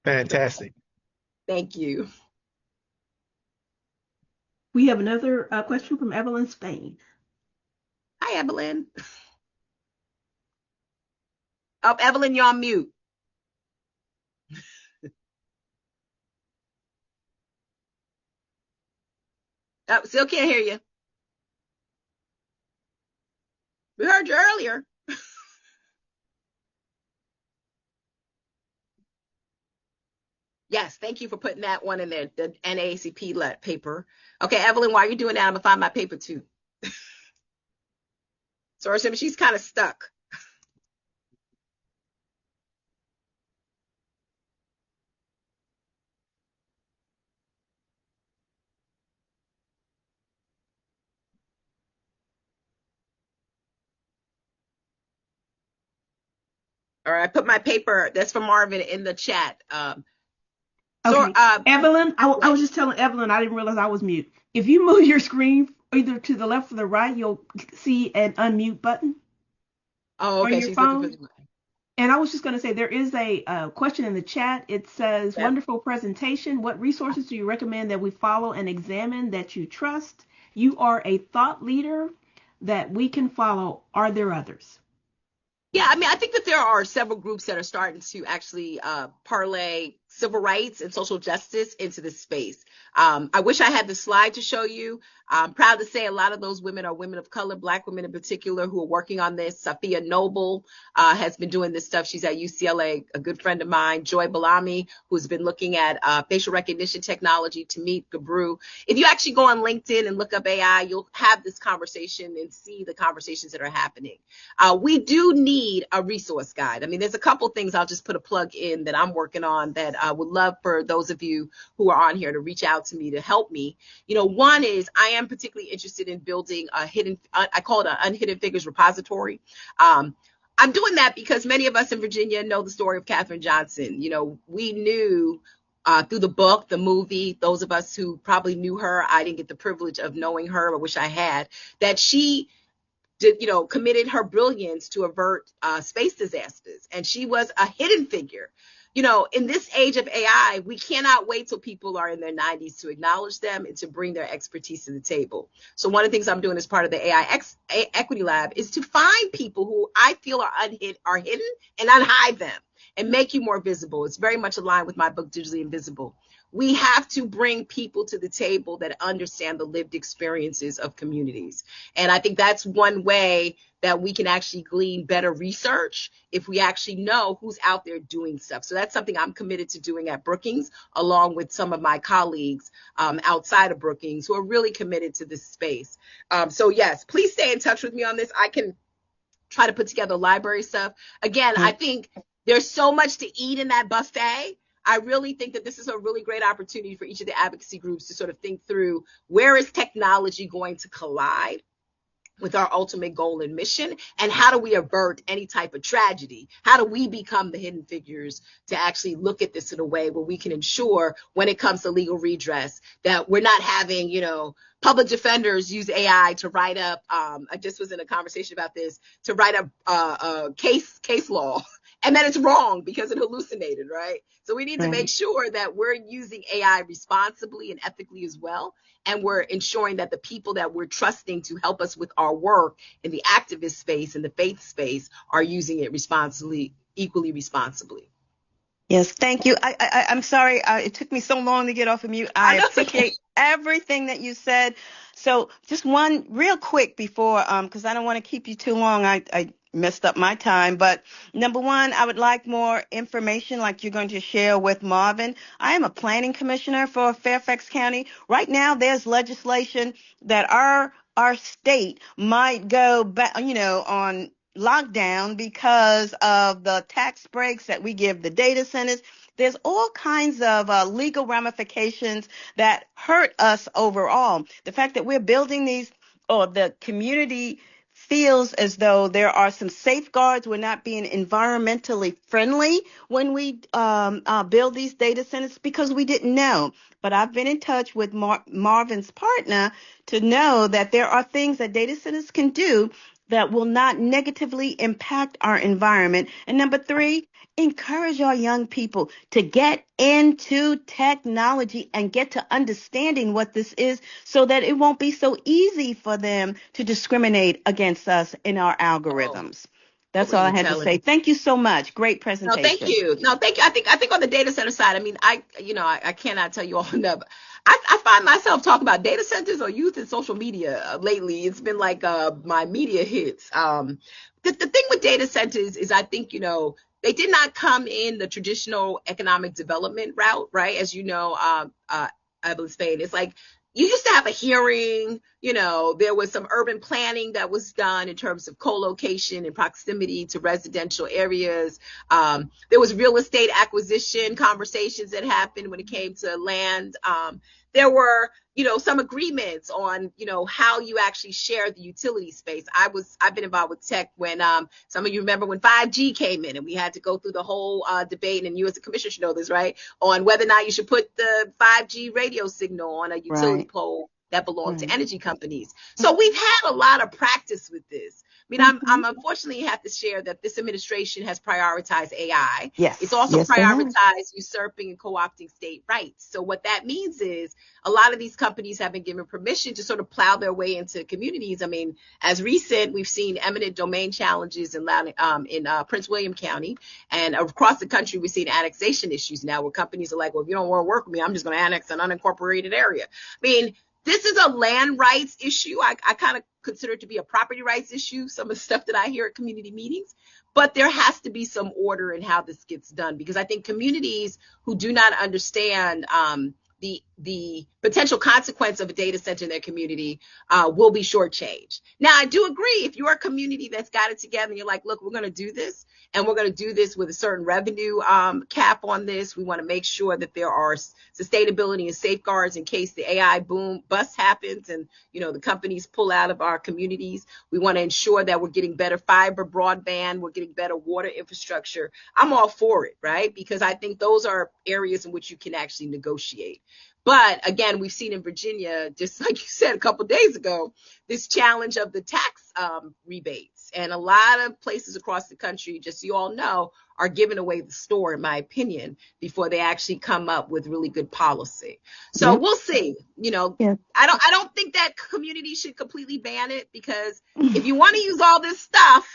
Fantastic. Thank you. We have another question from Evelyn Spain. Hi, Evelyn. Oh, Evelyn, you're on mute. Oh, still can't hear you. We heard you earlier. Yes, thank you for putting that one in there, the NAACP paper. Okay, Evelyn, while you're doing that, I'm gonna find my paper too. So she's kind of stuck. All right, I put my paper, that's from Marvin, in the chat. Okay, Evelyn, I was just telling Evelyn, I didn't realize I was mute. If you move your screen either to the left or the right, you'll see an unmute button. Oh, okay. On your phone. And I was just going to say, there is a question in the chat. It says, wonderful presentation. What resources do you recommend that we follow and examine that you trust? You are a thought leader that we can follow. Are there others? Yeah, I mean, I think that there are several groups that are starting to actually parlay civil rights and social justice into this space. I wish I had the slide to show you. I'm proud to say a lot of those women are women of color, Black women in particular, who are working on this. Sophia Noble has been doing this stuff. She's at UCLA, a good friend of mine. Joy Balami, who's been looking at facial recognition technology. Tamit Gabru. If you actually go on LinkedIn and look up AI, you'll have this conversation and see the conversations that are happening. We do need a resource guide. I mean, there's a couple things I'll just put a plug in that I'm working on that I would love for those of you who are on here to reach out to me to help me. You know, one is I am particularly interested in building a I call it an unhidden figures repository. I'm doing that because many of us in Virginia know the story of Katherine Johnson. You know, we knew through the book, the movie, those of us who probably knew her, I didn't get the privilege of knowing her, I wish I had, that she committed her brilliance to avert space disasters. And she was a hidden figure. in this age of AI, we cannot wait till people are in their 90s to acknowledge them and to bring their expertise to the table. So one of the things I'm doing as part of the AI Equity Lab is to find people who I feel are hidden and unhide them and make you more visible. It's very much aligned with my book, Digitally Invisible. We have to bring people to the table that understand the lived experiences of communities. And I think that's one way that we can actually glean better research if we actually know who's out there doing stuff. So that's something I'm committed to doing at Brookings, along with some of my colleagues outside of Brookings who are really committed to this space. So yes, please stay in touch with me on this. I can try to put together library stuff. Again, I think there's so much to eat in that buffet. I really think that this is a really great opportunity for each of the advocacy groups to sort of think through, where is technology going to collide with our ultimate goal and mission, and how do we avert any type of tragedy? How do we become the hidden figures to actually look at this in a way where we can ensure, when it comes to legal redress, that we're not having, public defenders use AI to write up, I just was in a conversation about this, to write up a case law, and then it's wrong because it hallucinated, right? So we need to make sure that we're using AI responsibly and ethically as well. And we're ensuring that the people that we're trusting to help us with our work in the activist space and the faith space are using it responsibly, equally responsibly. Yes, thank you. I'm sorry. It took me so long to get off of mute. I appreciate everything that you said. So just one real quick before, because I don't want to keep you too long. I messed up my time. But number one, I would like more information like you're going to share with Marvin. I am a planning commissioner for Fairfax County. Right now, there's legislation that our state might go back, on lockdown because of the tax breaks that we give the data centers. There's all kinds of legal ramifications that hurt us overall. The fact that we're building these, or the community feels as though there are some safeguards. We're not being environmentally friendly when we build these data centers because we didn't know. But I've been in touch with Marvin's partner to know that there are things that data centers can do that will not negatively impact our environment. And number three, encourage our young people to get into technology and get to understanding what this is so that it won't be so easy for them to discriminate against us in our algorithms. That's all I had to say. Thank you so much. Great presentation. No, thank you. I think on the data center side, I mean, I cannot tell you all enough. I find myself talking about data centers or youth and social media lately. It's been like my media hits. The thing with data centers is I think, they did not come in the traditional economic development route, right? As you know, I believe Spain. It's like, you used to have a hearing, there was some urban planning that was done in terms of co-location and proximity to residential areas. There was real estate acquisition conversations that happened when it came to land. There were, some agreements on, how you actually share the utility space. I've been involved with tech when some of you remember when 5G came in and we had to go through the whole debate, and you as a commissioner should know this, right? On whether or not you should put the 5G radio signal on a utility pole that belonged to energy companies. So we've had a lot of practice with this. I mean, I'm unfortunately have to share that this administration has prioritized AI. Yes. It's also prioritized usurping and co-opting state rights. So what that means is a lot of these companies have been given permission to sort of plow their way into communities. I mean, as recent, we've seen eminent domain challenges in Prince William County, and across the country, we've seen annexation issues now where companies are like, well, if you don't want to work with me, I'm just going to annex an unincorporated area. I mean, this is a land rights issue. I kind of consider it to be a property rights issue, some of the stuff that I hear at community meetings. But there has to be some order in how this gets done, because I think communities who do not understand the potential consequence of a data center in their community will be shortchanged. Now, I do agree, if you're a community that's got it together and you're like, look, we're going to do this, and we're going to do this with a certain revenue cap on this. We want to make sure that there are sustainability and safeguards in case the AI boom bust happens and, the companies pull out of our communities. We want to ensure that we're getting better fiber broadband, we're getting better water infrastructure. I'm all for it, right? Because I think those are areas in which you can actually negotiate. But again, we've seen in Virginia, just like you said a couple of days ago, this challenge of the tax rebates. And a lot of places across the country, just so you all know, are giving away the store, in my opinion, before they actually come up with really good policy. So we'll see. I don't think that community should completely ban it, because if you want to use all this stuff,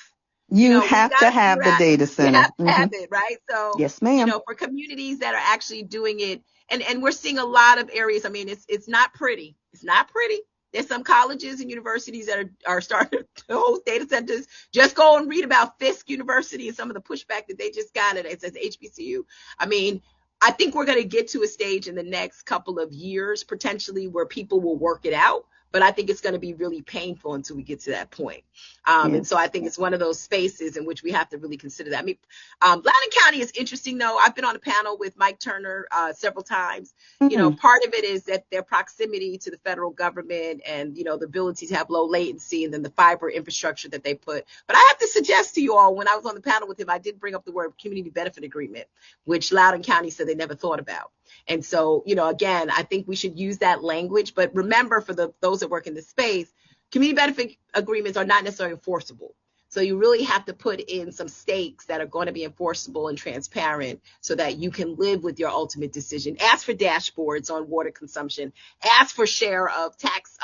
you have to have the data center. You have to have it, right? So, yes, ma'am. For communities that are actually doing it, and we're seeing a lot of areas. I mean, it's not pretty. It's not pretty. There's some colleges and universities that are starting to host data centers. Just go and read about Fisk University and some of the pushback that they just got. It says HBCU. I mean, I think we're going to get to a stage in the next couple of years, potentially, where people will work it out. But I think it's going to be really painful until we get to that point. And so I think it's one of those spaces in which we have to really consider that. I mean, Loudoun County is interesting, though. I've been on a panel with Mike Turner several times. Part of it is that their proximity to the federal government and, the ability to have low latency, and then the fiber infrastructure that they put. But I have to suggest to you all, when I was on the panel with him, I did bring up the word community benefit agreement, which Loudoun County said they never thought about. And so, again, I think we should use that language. But remember, for those that work in the space, community benefit agreements are not necessarily enforceable. So you really have to put in some stakes that are going to be enforceable and transparent, so that you can live with your ultimate decision. Ask for dashboards on water consumption. Ask for share of tax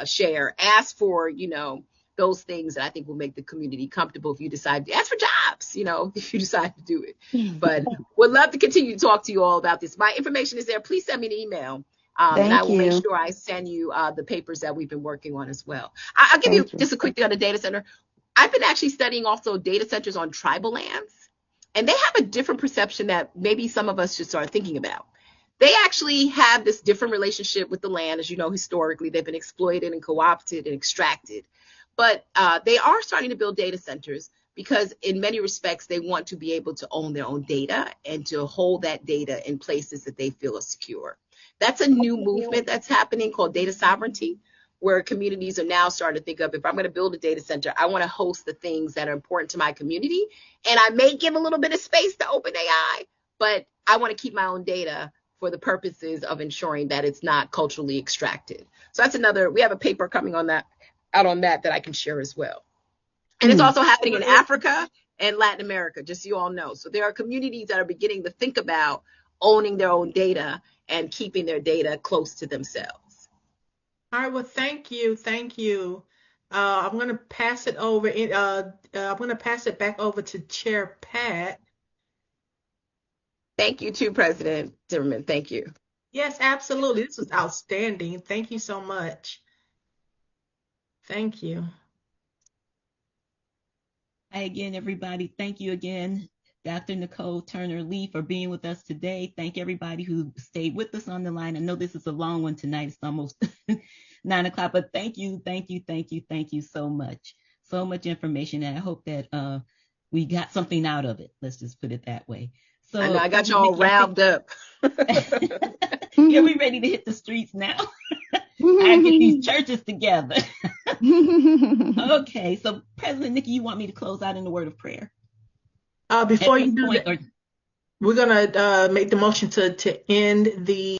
share. Ask for, those things that I think will make the community comfortable if you decide to ask for jobs, if you decide to do it. But would love to continue to talk to you all about this. My information is there. Please send me an email. And I will make sure I send you the papers that we've been working on as well. I'll give you just a quick thing on the data center. I've been actually studying also data centers on tribal lands, and they have a different perception that maybe some of us should start thinking about. They actually have this different relationship with the land. As you know, historically, they've been exploited and co-opted and extracted. But they are starting to build data centers because in many respects, they want to be able to own their own data and to hold that data in places that they feel are secure. That's a new movement that's happening called data sovereignty, where communities are now starting to think of, if I'm going to build a data center, I want to host the things that are important to my community. And I may give a little bit of space to OpenAI, but I want to keep my own data for the purposes of ensuring that it's not culturally extracted. So that's another, we have a paper coming on that, out on that I can share as well. And it's also happening in Africa and Latin America, just so you all know. So there are communities that are beginning to think about owning their own data and keeping their data close to themselves. All right, well, thank you. I'm going to pass it over. I'm going to pass it back over to Chair Pat. Thank you too, President Zimmerman. Thank you. Yes, absolutely. This was outstanding. Thank you so much. Thank you. Hi again, everybody. Thank you again, Dr. Nicole Turner-Lee, for being with us today. Thank everybody who stayed with us on the line. I know this is a long one tonight. It's almost 9 o'clock, but thank you so much. So much information, and I hope that we got something out of it. Let's just put it that way. So I know, I got you all riled up. Yeah, we ready to hit the streets now. I get these churches together. Okay, so President Nikki, you want me to close out in the word of prayer? Before you do that, we're going to make the motion to end the